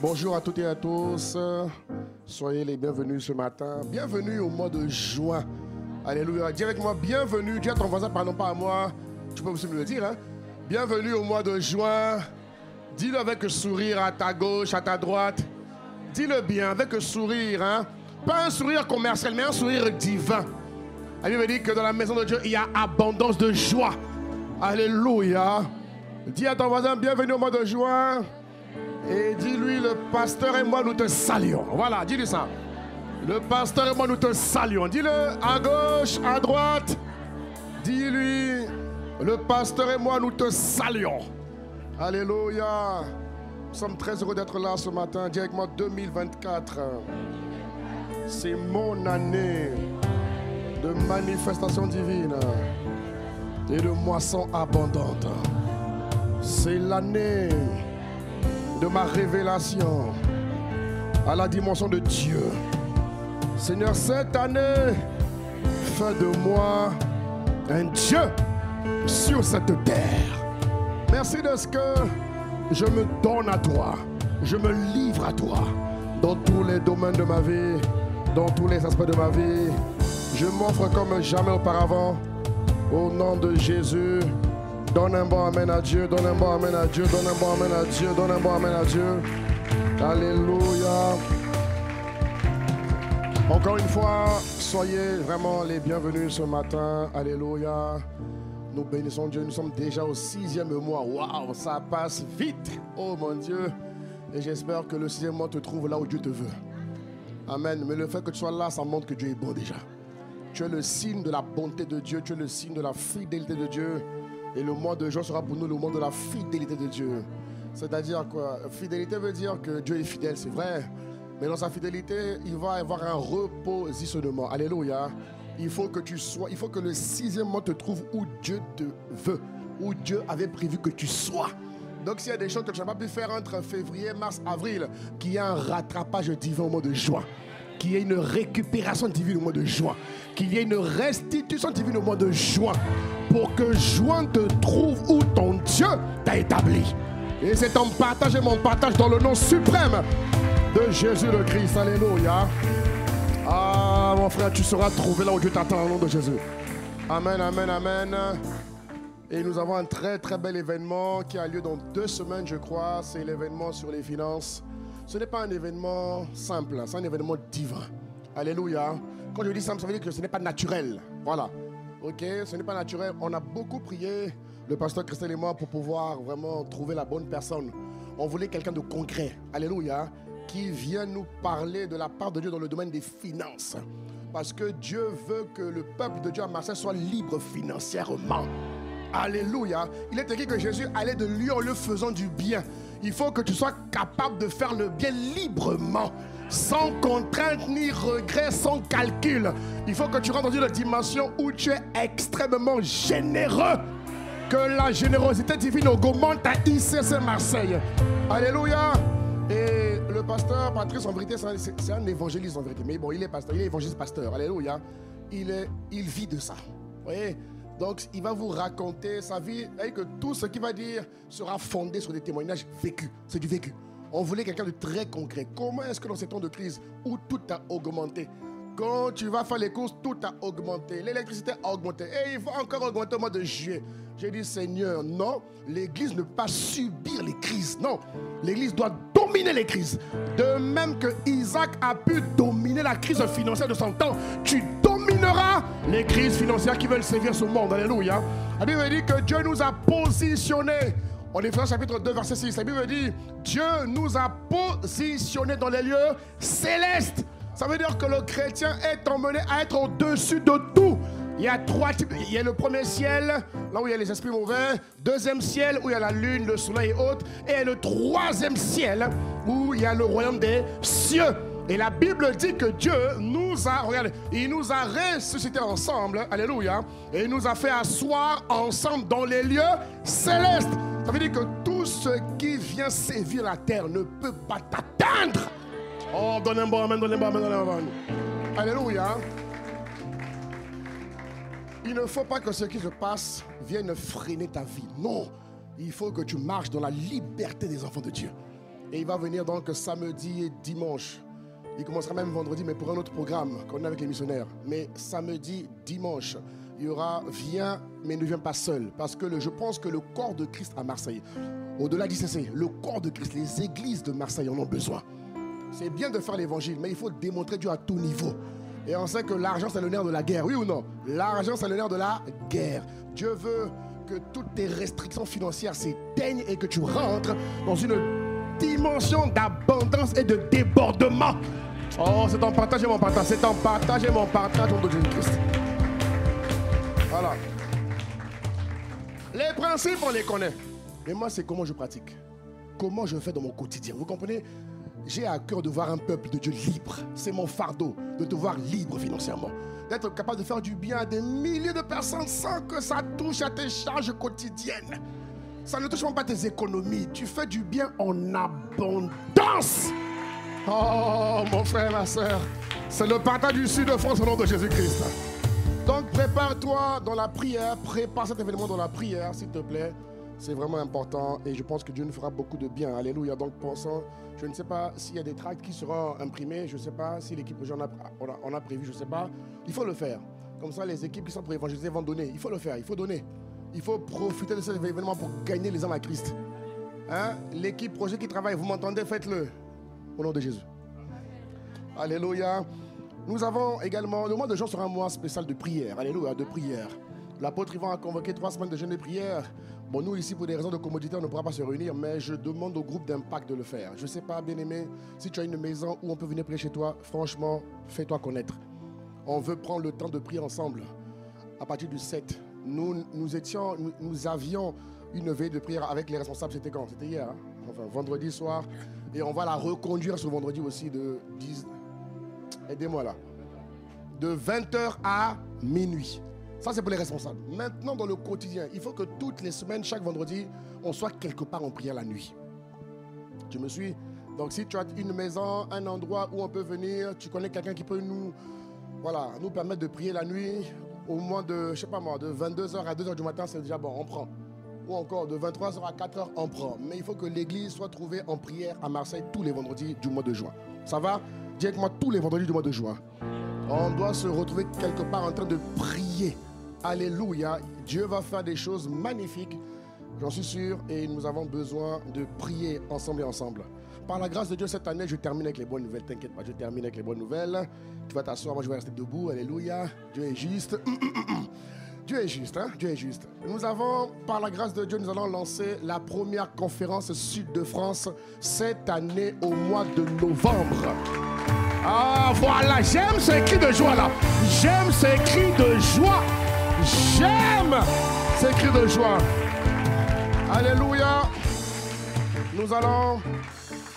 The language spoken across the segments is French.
Bonjour à toutes et à tous. Soyez les bienvenus ce matin. Bienvenue au mois de juin. Alléluia. Dis avec moi, bienvenue. Dis à ton voisin, pardon pas à moi. Tu peux aussi me le dire. Hein? Bienvenue au mois de juin. Dis-le avec un sourire à ta gauche, à ta droite. Dis-le bien avec un sourire. Hein? Pas un sourire commercial, mais un sourire divin. La Bible dit que dans la maison de Dieu, il y a abondance de joie. Alléluia. Dis à ton voisin, bienvenue au mois de juin. Et dis-lui, le pasteur et moi, nous te saluons. Voilà, dis-lui ça. Le pasteur et moi, nous te saluons. Dis-le à gauche, à droite. Dis-lui, le pasteur et moi, nous te saluons. Alléluia. Nous sommes très heureux d'être là ce matin. Dis avec moi, 2024. C'est mon année de manifestation divine et de moisson abondante. C'est l'année de ma révélation à la dimension de Dieu. Seigneur, cette année, fais de moi un Dieu sur cette terre. Merci de ce que je me donne à toi. Je me livre à toi dans tous les domaines de ma vie, dans tous les aspects de ma vie. Je m'offre comme jamais auparavant. Au nom de Jésus. Donne un bon amen à Dieu, donne un bon amen à Dieu, donne un bon amen à Dieu, donne un bon amen à Dieu. Alléluia. Encore une fois, soyez vraiment les bienvenus ce matin. Alléluia. Nous bénissons Dieu, nous sommes déjà au 6e mois. Waouh, ça passe vite. Oh mon Dieu. Et j'espère que le 6e mois te trouve là où Dieu te veut. Amen. Mais le fait que tu sois là, ça montre que Dieu est bon déjà. Tu es le signe de la bonté de Dieu, tu es le signe de la fidélité de Dieu. Et le mois de juin sera pour nous le mois de la fidélité de Dieu. C'est-à-dire quoi? Fidélité veut dire que Dieu est fidèle, c'est vrai. Mais dans sa fidélité, il va y avoir un repositionnement. Alléluia. Il faut que le 6e mois te trouve où Dieu te veut, où Dieu avait prévu que tu sois. Donc s'il y a des choses que tu n'as pas pu faire entre février, mars, avril, qu'il y ait un rattrapage divin au mois de juin, qu'il y ait une récupération divine au mois de juin, qu'il y ait une restitution divine au mois de juin, pour que juin te trouve où ton Dieu t'a établi. Et c'est ton partage et mon partage dans le nom suprême de Jésus le Christ. Alléluia. Ah mon frère, tu seras trouvé là où Dieu t'attend au nom de Jésus. Amen, amen, amen. Et nous avons un très très bel événement qui a lieu dans 2 semaines je crois. C'est l'événement sur les finances. Ce n'est pas un événement simple, c'est un événement divin. Alléluia. Quand je dis simple, ça veut dire que ce n'est pas naturel. Voilà. Ok, ce n'est pas naturel. On a beaucoup prié, le pasteur Christelle et moi, pour pouvoir vraiment trouver la bonne personne. On voulait quelqu'un de concret. Alléluia. Qui vient nous parler de la part de Dieu dans le domaine des finances. Parce que Dieu veut que le peuple de Dieu à Marseille soit libre financièrement. Alléluia. Il est écrit que Jésus allait de lieu en lieu faisant du bien. Il faut que tu sois capable de faire le bien librement, sans contrainte ni regret, sans calcul. Il faut que tu rentres dans une dimension où tu es extrêmement généreux. Que la générosité divine augmente à ICC Marseille. Alléluia. Et le pasteur Patrice, en vérité, c'est un évangéliste en vérité. Mais bon, il est pasteur, il est évangéliste pasteur. Alléluia. Il vit de ça. Vous voyez? Donc, il va vous raconter sa vie et que tout ce qu'il va dire sera fondé sur des témoignages vécus. C'est du vécu. On voulait quelqu'un de très concret. Comment est-ce que dans ces temps de crise où tout a augmenté, quand tu vas faire les courses, tout a augmenté, l'électricité a augmenté et il va encore augmenter au mois de juillet. J'ai dit, Seigneur, non, l'église ne peut pas subir les crises. Non, l'église doit dominer les crises. De même que Isaac a pu dominer la crise financière de son temps, tu domineras les crises financières qui veulent sévir ce monde. Alléluia. La Bible dit que Dieu nous a positionnés. En Éphésiens chapitre 2 verset 6, la Bible dit, Dieu nous a positionnés dans les lieux célestes. Ça veut dire que le chrétien est emmené à être au-dessus de tout. Il y a 3 types. Il y a le premier ciel, là où il y a les esprits mauvais. Deuxième ciel, où il y a la lune, le soleil et autres. Et le 3e ciel, où il y a le royaume des cieux. Et la Bible dit que Dieu nous a, regardez, il nous a ressuscités ensemble, alléluia. Et il nous a fait asseoir ensemble dans les lieux célestes. Ça veut dire que tout ce qui vient sévir la terre ne peut pas t'atteindre. Oh, donne un bon amen, donne un bon amen, donne un bon amen. Alléluia. Il ne faut pas que ce qui se passe vienne freiner ta vie. Non, il faut que tu marches dans la liberté des enfants de Dieu. Et il va venir donc samedi et dimanche. Il commencera même vendredi, mais pour un autre programme qu'on a avec les missionnaires. Mais samedi, dimanche, il y aura viens, mais ne viens pas seul. Parce que je pense que le corps de Christ à Marseille, au-delà d'ICC, le corps de Christ, les églises de Marseille en ont besoin. C'est bien de faire l'évangile, mais il faut démontrer Dieu à tout niveau. Et on sait que l'argent, c'est le nerf de la guerre, oui ou non? L'argent, c'est le nerf de la guerre. Dieu veut que toutes tes restrictions financières s'éteignent et que tu rentres dans une dimension d'abondance et de débordement. Oh, c'est en partage et mon partage. C'est en partage et mon partage au nom de Jésus-Christ. Voilà. Les principes, on les connaît. Mais moi, c'est comment je pratique. Comment je fais dans mon quotidien. Vous comprenez? J'ai à cœur de voir un peuple de Dieu libre. C'est mon fardeau de te voir libre financièrement. D'être capable de faire du bien à des milliers de personnes sans que ça touche à tes charges quotidiennes. Ça ne touche même pas tes économies. Tu fais du bien en abondance. Oh, mon frère, ma soeur. C'est le partage du Sud de France au nom de Jésus-Christ. Donc, prépare-toi dans la prière. Prépare cet événement dans la prière, s'il te plaît. C'est vraiment important et je pense que Dieu nous fera beaucoup de bien. Alléluia. Donc, pensons, je ne sais pas s'il y a des tracts qui seront imprimés. Je ne sais pas si l'équipe on a prévu. Je ne sais pas. Il faut le faire. Comme ça, les équipes qui sont pour évangéliser vont donner. Il faut le faire. Il faut donner. Il faut profiter de cet événement pour gagner les âmes à Christ. Hein? L'équipe projet qui travaille, vous m'entendez? Faites-le. Au nom de Jésus. Alléluia. Nous avons également, le mois de juin sera un mois spécial de prière. Alléluia, de prière. L'apôtre Yvan a convoqué 3 semaines de jeûne et prière. Bon, nous ici, pour des raisons de commodité, on ne pourra pas se réunir, mais je demande au groupe d'impact de le faire. Je ne sais pas, bien-aimé, si tu as une maison où on peut venir prier chez toi, franchement, fais-toi connaître. On veut prendre le temps de prier ensemble. À partir du 7, nous avions une veille de prière avec les responsables. C'était quand? C'était hier, hein? Enfin, vendredi soir. Et on va la reconduire ce vendredi aussi de 10... Aidez-moi là. De 20h à minuit. Ça, c'est pour les responsables. Maintenant, dans le quotidien, il faut que toutes les semaines, chaque vendredi, on soit quelque part en prière la nuit. Tu me suis? Donc, si tu as une maison, un endroit où on peut venir, tu connais quelqu'un qui peut nous permettre de prier la nuit, au moins de, je sais pas moi, de 22h à 2h du matin, c'est déjà bon, on prend. Ou encore de 23h à 4h, on prend. Mais il faut que l'église soit trouvée en prière à Marseille tous les vendredis du mois de juin. Ça va? Dis avec moi tous les vendredis du mois de juin. On doit se retrouver quelque part en train de prier. Alléluia. Dieu va faire des choses magnifiques. J'en suis sûr. Et nous avons besoin de prier ensemble et ensemble. Par la grâce de Dieu, cette année, je termine avec les bonnes nouvelles. T'inquiète pas, je termine avec les bonnes nouvelles. Tu vas t'asseoir, moi je vais rester debout. Alléluia. Dieu est juste. Dieu est juste, hein? Dieu est juste. Nous avons, par la grâce de Dieu, nous allons lancer la première conférence Sud de France cette année au mois de novembre. Ah, voilà, j'aime ces cris de joie là. J'aime ces cris de joie. J'aime ces cris de joie. Alléluia. Nous allons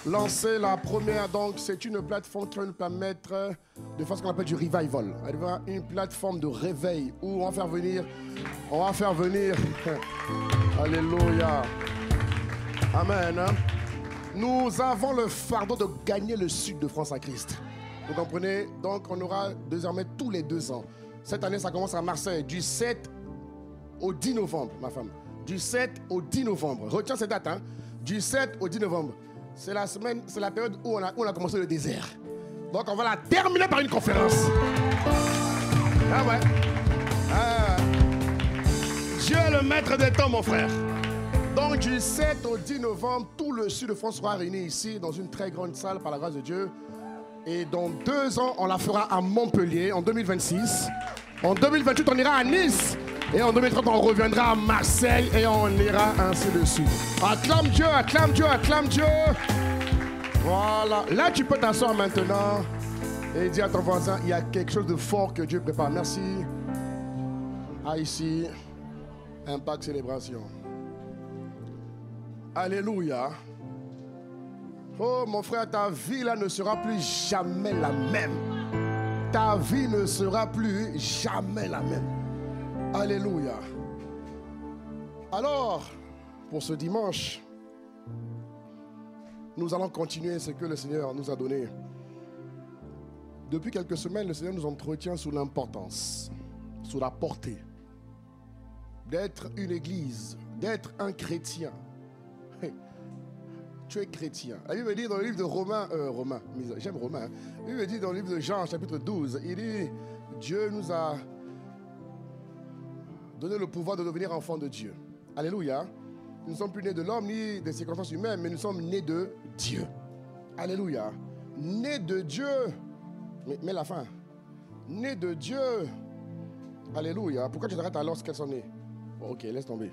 lancer la première. Donc, c'est une plateforme qui va nous permettre de faire ce qu'on appelle du revival. Une plateforme de réveil où on va faire venir. Alléluia. Amen. Nous avons le fardeau de gagner le Sud de France à Christ. Vous comprenez? Donc, on aura désormais tous les 2 ans. Cette année, ça commence à Marseille, du 7 au 10 novembre, ma femme. Du 7 au 10 novembre. Retiens ces dates, hein? Du 7 au 10 novembre. C'est la semaine, c'est la période où on a commencé le désert. Donc, on va la terminer par une conférence. Ah ouais. Dieu est le maître des temps, mon frère. Donc, du 7 au 10 novembre, tout le Sud de France sera réuni ici, dans une très grande salle, par la grâce de Dieu. Et dans 2 ans, on la fera à Montpellier, en 2026. En 2028, on ira à Nice. Et en 2030, on reviendra à Marseille et on ira ainsi de suite. Acclame Dieu, acclame Dieu, acclame Dieu. Voilà. Là, tu peux t'asseoir maintenant et dire à ton voisin, il y a quelque chose de fort que Dieu prépare. Merci. À ici, Impact Célébration. Alléluia. Oh mon frère, ta vie là ne sera plus jamais la même. Ta vie ne sera plus jamais la même. Alléluia. Alors, pour ce dimanche, nous allons continuer ce que le Seigneur nous a donné. Depuis quelques semaines, le Seigneur nous entretient sur l'importance, sur la portée d'être une église, d'être un chrétien. tu es chrétien. La Bible dit dans le livre de Romains, j'aime Romains, la Bible dit dans le livre de Jean, chapitre 12, il dit, Dieu nous a donné le pouvoir de devenir enfants de Dieu. Alléluia. Nous ne sommes plus nés de l'homme ni des circonstances humaines, mais nous sommes nés de Dieu. Alléluia. Nés de Dieu. Mais la fin. Nés de Dieu. Alléluia. Pourquoi tu t'arrêtes alors qu'elles sont nées? Ok, laisse tomber.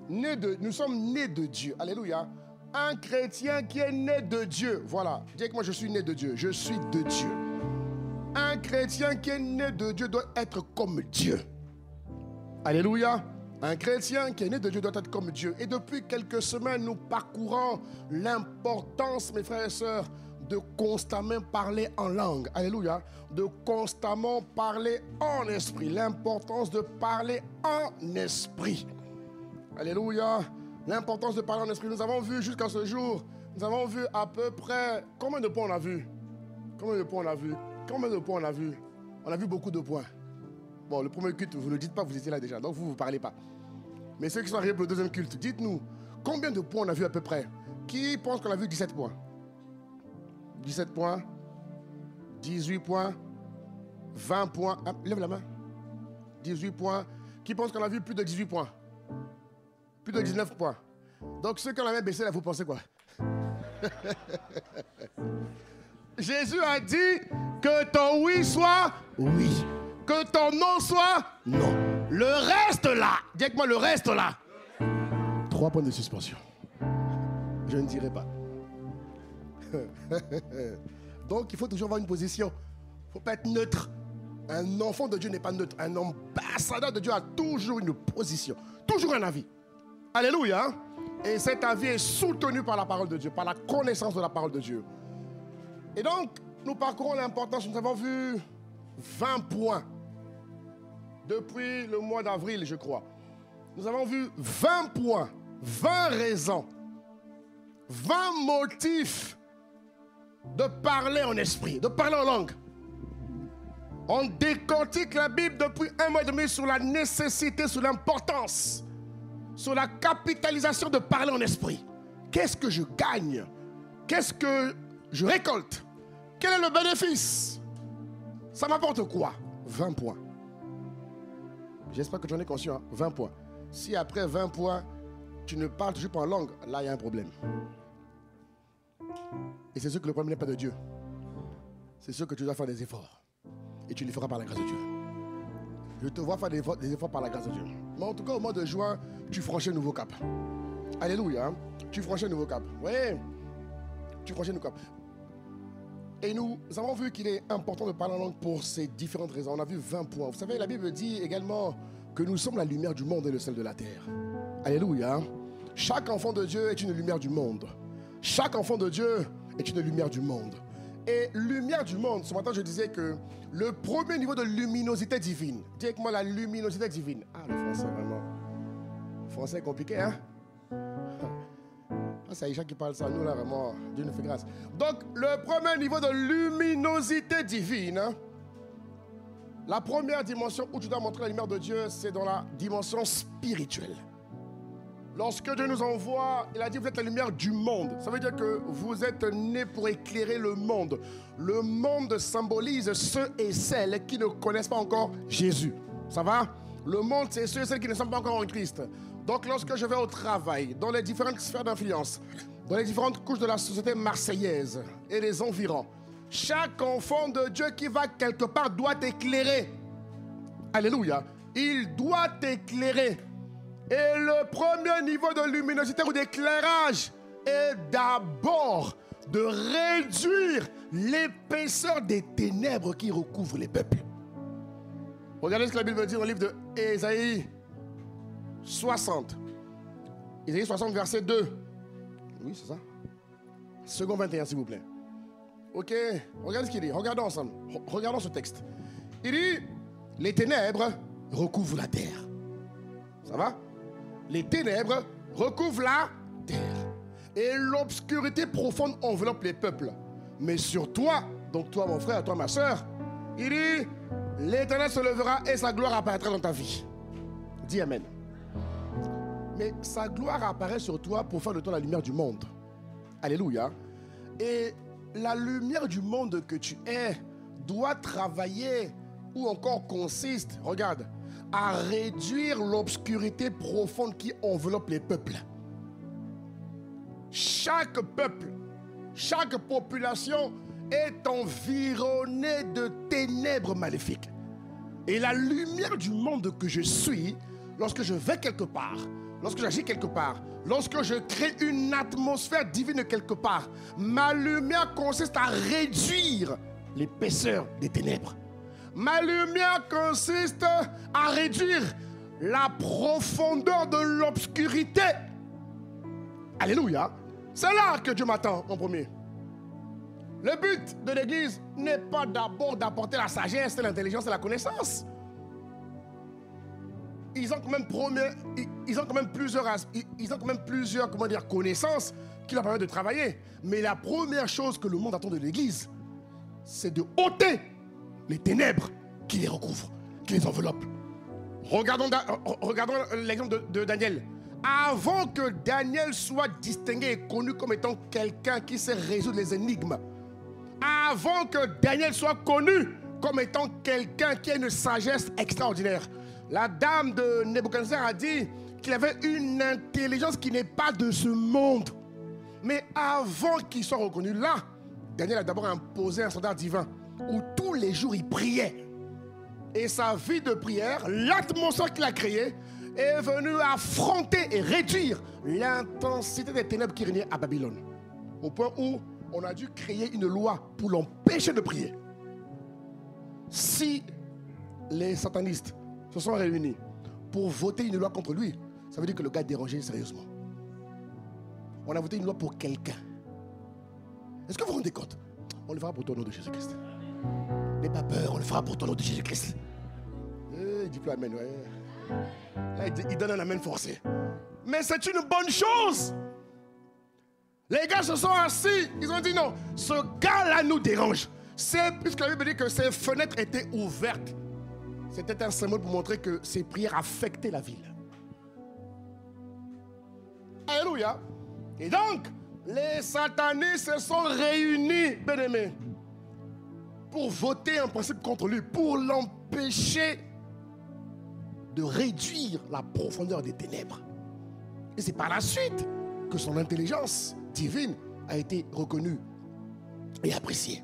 Nous sommes nés de Dieu. Alléluia. Un chrétien qui est né de Dieu. Voilà. Dis que moi je suis né de Dieu. Je suis de Dieu. Un chrétien qui est né de Dieu doit être comme Dieu. Alléluia. Un chrétien qui est né de Dieu doit être comme Dieu. Et depuis quelques semaines, nous parcourons l'importance, mes frères et sœurs, de constamment parler en langue. Alléluia. De constamment parler en esprit. L'importance de parler en esprit. Alléluia. L'importance de parler en esprit. Nous avons vu jusqu'à ce jour, nous avons vu à peu près... Combien de points on a vu? Combien de points on a vu? Combien de points on a vu? On a vu beaucoup de points. Bon, le premier culte, vous ne le dites pas, vous étiez là déjà, donc vous ne parlez pas. Mais ceux qui sont arrivés pour le deuxième culte, dites-nous, combien de points on a vu à peu près? Qui pense qu'on a vu 17 points? 17 points? 18 points? 20 points? Ah, lève la main. 18 points. Qui pense qu'on a vu plus de 18 points? Plus de 19 points. Donc ceux qui ont la main baissée, là, vous pensez quoi? Jésus a dit que ton oui soit oui. Que ton non soit non. Le reste là, dis-moi le reste là. 3 points de suspension. Je ne dirai pas. Donc il faut toujours avoir une position. Il ne faut pas être neutre. Un enfant de Dieu n'est pas neutre. Un ambassadeur de Dieu a toujours une position. Toujours un avis. Alléluia. Et cet avis est soutenu par la parole de Dieu, par la connaissance de la parole de Dieu. Et donc, nous parcourons l'importance. Nous avons vu 20 points. Depuis le mois d'avril, je crois. Nous avons vu 20 points, 20 raisons, 20 motifs de parler en esprit, de parler en langue. On décortique la Bible depuis 1 mois et demi sur la nécessité, sur l'importance, sur la capitalisation de parler en esprit. Qu'est-ce que je gagne? Qu'est-ce que je récolte? Quel est le bénéfice? Ça m'apporte quoi? 20 points. J'espère que tu en es conscient. Hein? 20 points. Si après 20 points, tu ne parles toujours pas en langue, là, il y a un problème. Et c'est sûr que le problème n'est pas de Dieu. C'est sûr que tu dois faire des efforts. Et tu les feras par la grâce de Dieu. Je te vois faire des efforts par la grâce de Dieu. Mais en tout cas, au mois de juin, tu franchis un nouveau cap. Alléluia. Hein? Tu franchis un nouveau cap. Oui. Tu franchis un nouveau cap. Et nous avons vu qu'il est important de parler en langue pour ces différentes raisons. On a vu 20 points. Vous savez, la Bible dit également que nous sommes la lumière du monde et le sel de la terre. Alléluia. Chaque enfant de Dieu est une lumière du monde. Chaque enfant de Dieu est une lumière du monde. Et lumière du monde, ce matin je disais que le premier niveau de luminosité divine, dis avec moi la luminosité divine. Ah, le français vraiment. Le français est compliqué, hein? Ah, c'est Aïcha qui parle ça, nous là vraiment, Dieu nous fait grâce. Donc, le premier niveau de luminosité divine, hein, la première dimension où tu dois montrer la lumière de Dieu, c'est dans la dimension spirituelle. Lorsque Dieu nous envoie, il a dit vous êtes la lumière du monde. Ça veut dire que vous êtes nés pour éclairer le monde. Le monde symbolise ceux et celles qui ne connaissent pas encore Jésus. Ça va? Le monde, c'est ceux et celles qui ne sont pas encore en Christ. Donc lorsque je vais au travail, dans les différentes sphères d'influence, dans les différentes couches de la société marseillaise et les environs, chaque enfant de Dieu qui va quelque part doit éclairer. Alléluia. Il doit éclairer. Et le premier niveau de luminosité ou d'éclairage est d'abord de réduire l'épaisseur des ténèbres qui recouvrent les peuples. Regardez ce que la Bible dit dans le livre d'Ésaïe 60. Ésaïe 60, verset 2. Oui, c'est ça. Second 21, s'il vous plaît. Ok, regardez ce qu'il dit. Regardons ensemble. Regardons ce texte. Il dit, les ténèbres recouvrent la terre. Ça va? Les ténèbres recouvrent la terre. Et l'obscurité profonde enveloppe les peuples. Mais sur toi, donc toi mon frère, toi ma soeur, il dit, l'Éternel se levera et sa gloire apparaîtra dans ta vie. Dis Amen. Mais sa gloire apparaît sur toi pour faire de toi la lumière du monde. Alléluia. Et la lumière du monde que tu es doit travailler ou encore consiste, regarde, à réduire l'obscurité profonde qui enveloppe les peuples. Chaque peuple, chaque population est environnée de ténèbres maléfiques. Et la lumière du monde que je suis, lorsque je vais quelque part, lorsque j'agis quelque part, lorsque je crée une atmosphère divine quelque part, ma lumière consiste à réduire l'épaisseur des ténèbres. Ma lumière consiste à réduire la profondeur de l'obscurité. Alléluia. C'est là que Dieu m'attend en premier. Le but de l'église n'est pas d'abord d'apporter la sagesse, l'intelligence et la connaissance. Ils ont quand même plusieurs connaissances qui leur permettent de travailler. Mais la première chose que le monde attend de l'église, c'est de ôter les ténèbres qui les recouvrent, qui les enveloppent. Regardons l'exemple de Daniel. Avant que Daniel soit distingué et connu comme étant quelqu'un qui sait résoudre les énigmes, avant que Daniel soit connu comme étant quelqu'un qui a une sagesse extraordinaire, la dame de Nebuchadnezzar a dit qu'il avait une intelligence qui n'est pas de ce monde. Mais avant qu'il soit reconnu là, Daniel a d'abord imposé un standard divin où tous les jours il priait. Et sa vie de prière, l'atmosphère qu'il a créée, est venue affronter et réduire l'intensité des ténèbres qui régnaient à Babylone. Au point où on a dû créer une loi pour l'empêcher de prier. Si les satanistes se sont réunis pour voter une loi contre lui, ça veut dire que le gars est dérangé sérieusement. On a voté une loi pour quelqu'un. Est-ce que vous vous rendez compte? On le fera pour ton nom de Jésus-Christ. N'aie pas peur, on le fera pour ton nom de Jésus-Christ. Il dit plus amen. Ouais. Là, il donne un amen forcé. Mais c'est une bonne chose. Les gars se sont assis. Ils ont dit non, ce gars-là nous dérange. C'est puisque la Bible dit que ses fenêtres étaient ouvertes. C'était un symbole pour montrer que ses prières affectaient la ville. Alléluia. Et donc, les satanistes se sont réunis, bien-aimés, pour voter un principe contre lui, pour l'empêcher de réduire la profondeur des ténèbres. Et c'est par la suite que son intelligence divine a été reconnue et appréciée.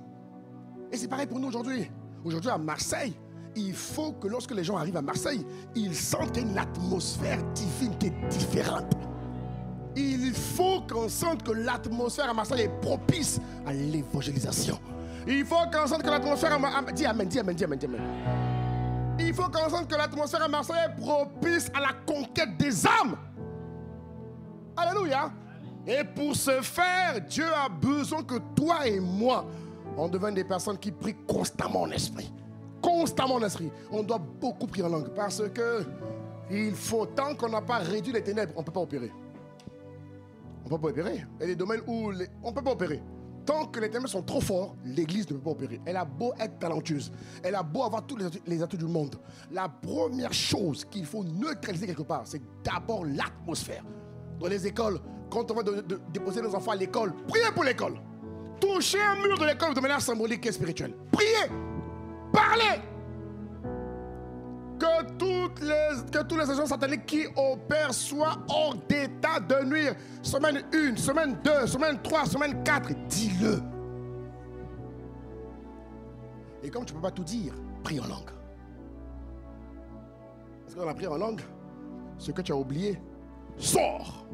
Et c'est pareil pour nous aujourd'hui. Aujourd'hui à Marseille, il faut que lorsque les gens arrivent à Marseille, ils sentent qu'il y a une atmosphère divine qui est différente. Il faut qu'on sente que l'atmosphère à Marseille est propice à l'évangélisation. Il faut qu'on sente que l'atmosphère à Marseille... Dis amen, dis amen, dis amen, dis amen. Il faut qu'on sente que l'atmosphère à Marseille est propice à la conquête des âmes. Alléluia. Et pour ce faire, Dieu a besoin que toi et moi, on devienne des personnes qui prient constamment en esprit. Constamment en esprit. On doit beaucoup prier en langue parce que il faut, tant qu'on n'a pas réduit les ténèbres, on ne peut pas opérer. On ne peut pas opérer. Il y a des domaines où on ne peut pas opérer. Tant que les ténèbres sont trop forts, l'église ne peut pas opérer. Elle a beau être talentueuse, elle a beau avoir tous les atouts du monde. La première chose qu'il faut neutraliser quelque part, c'est d'abord l'atmosphère. Dans les écoles, quand on va déposer nos enfants à l'école, priez pour l'école. Touchez un mur de l'école de manière symbolique et spirituelle. Priez, parlez. Que tous les agents sataniques qui opèrent soient hors d'état de nuire. Semaine 1, semaine 2, semaine 3, semaine 4, dis-le. Et comme tu ne peux pas tout dire, prie en langue. Parce que dans la prière en langue, ce que tu as oublié sort.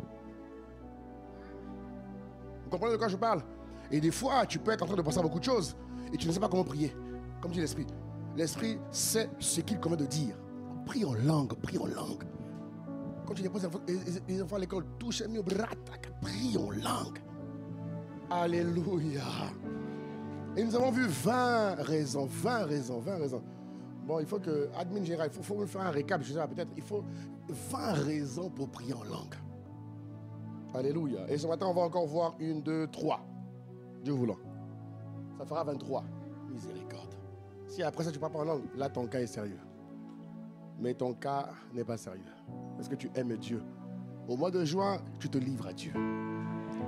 Vous comprenez de quoi je parle? Et des fois, tu peux être en train de penser à beaucoup de choses et tu ne sais pas comment prier. Comme dit l'Esprit. L'Esprit sait ce qu'il convient de dire. Prie en langue, prie en langue. Quand tu déposes les enfants à l'école, touche mieux, prie en langue. Alléluia. Et nous avons vu 20 raisons. Bon, il faut que, admin général, il faut faire un récap, je sais pas, peut-être, il faut 20 raisons pour prier en langue. Alléluia. Et ce matin, on va encore voir 1, 2, 3. Dieu voulant. Ça fera 23. Miséricorde. Si après ça, tu ne parles pas en langue, là, ton cas est sérieux. Mais ton cas n'est pas sérieux. Parce que tu aimes Dieu. Au mois de juin, tu te livres à Dieu.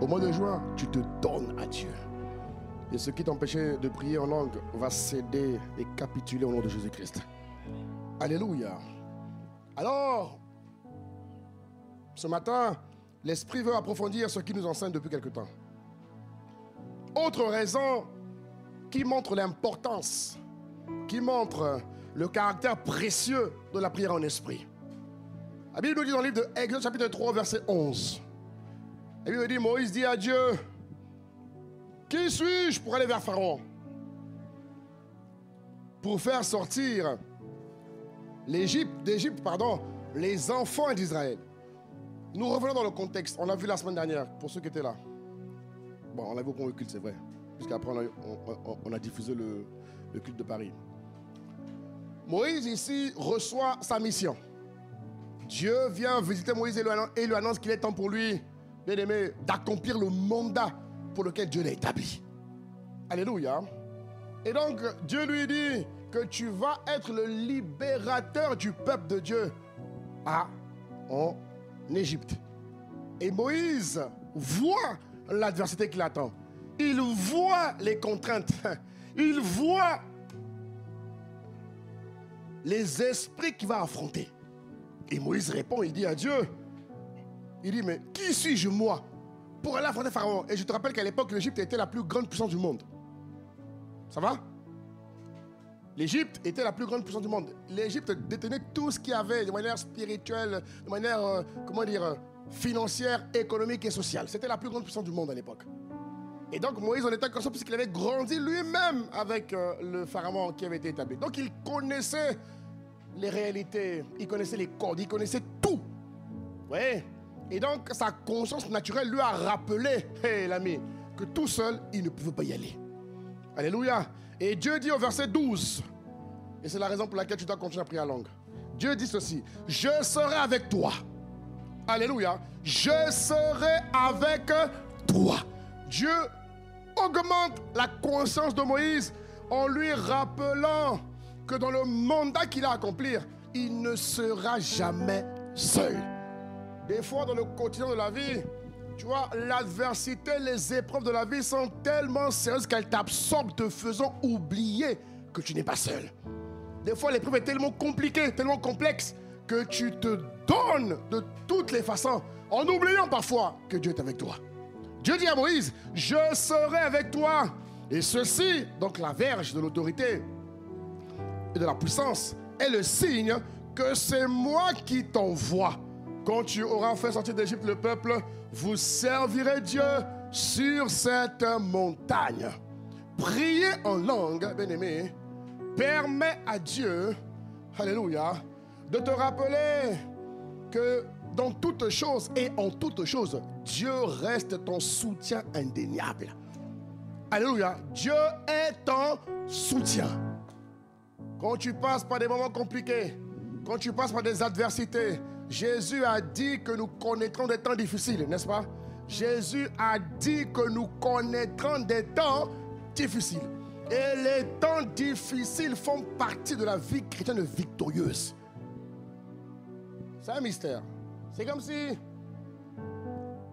Au mois de juin, tu te donnes à Dieu. Et ce qui t'empêchait de prier en langue va céder et capituler au nom de Jésus-Christ. Alléluia. Alors, ce matin, l'Esprit veut approfondir ce qu'il nous enseigne depuis quelque temps. Autre raison qui montre l'importance, qui montre le caractère précieux de la prière en esprit. La Bible nous dit dans le livre de Exode chapitre 3 verset 11. La Bible dit, Moïse dit à Dieu, qui suis-je pour aller vers Pharaon? Pour faire sortir d'Égypte, les enfants d'Israël. Nous revenons dans le contexte. On l'a vu la semaine dernière, pour ceux qui étaient là. Bon, on l'a vu au culte, c'est vrai. Puisqu'après, on a diffusé le culte de Paris. Moïse, ici, reçoit sa mission. Dieu vient visiter Moïse et lui annonce qu'il est temps pour lui, bien aimé, d'accomplir le mandat pour lequel Dieu l'a établi. Alléluia. Et donc, Dieu lui dit que tu vas être le libérateur du peuple de Dieu en Égypte. Et Moïse voit l'adversité qui l'attend. Il voit les contraintes. Il voit les esprits qu'il va affronter. Et Moïse répond, il dit à Dieu, il dit, mais qui suis-je moi pour aller affronter Pharaon? Et je te rappelle qu'à l'époque, l'Égypte était la plus grande puissance du monde. Ça va? L'Égypte était la plus grande puissance du monde. L'Égypte détenait tout ce qu'il y avait de manière spirituelle, de manière, financière, économique et sociale. C'était la plus grande puissance du monde à l'époque. Et donc Moïse en était conscient puisqu'il avait grandi lui-même avec le pharaon qui avait été établi. Donc il connaissait les réalités, il connaissait les codes, il connaissait tout. Oui. Et donc sa conscience naturelle lui a rappelé, l'ami, que tout seul, il ne pouvait pas y aller. Alléluia. Et Dieu dit au verset 12, et c'est la raison pour laquelle tu dois continuer à prier en langue. Dieu dit ceci, je serai avec toi. Alléluia. Je serai avec toi. Dieu augmente la conscience de Moïse en lui rappelant que dans le mandat qu'il a à accomplir, il ne sera jamais seul. Des fois dans le quotidien de la vie, tu vois, l'adversité, les épreuves de la vie sont tellement sérieuses qu'elles t'absorbent, te faisant oublier que tu n'es pas seul. Des fois l'épreuve est tellement compliquée, tellement complexe, que tu te donnes de toutes les façons, en oubliant parfois que Dieu est avec toi. Dieu dit à Moïse, je serai avec toi. Et ceci, donc la verge de l'autorité et de la puissance, est le signe que c'est moi qui t'envoie. Quand tu auras fait sortir d'Égypte le peuple, vous servirez Dieu sur cette montagne. Prier en langue, bien-aimé, permet à Dieu, alléluia, de te rappeler que dans toutes choses et en toutes choses, Dieu reste ton soutien indéniable. Alléluia. Dieu est ton soutien. Quand tu passes par des moments compliqués, quand tu passes par des adversités, Jésus a dit que nous connaîtrons des temps difficiles, n'est-ce pas? Jésus a dit que nous connaîtrons des temps difficiles. Et les temps difficiles font partie de la vie chrétienne victorieuse. C'est un mystère. C'est comme si,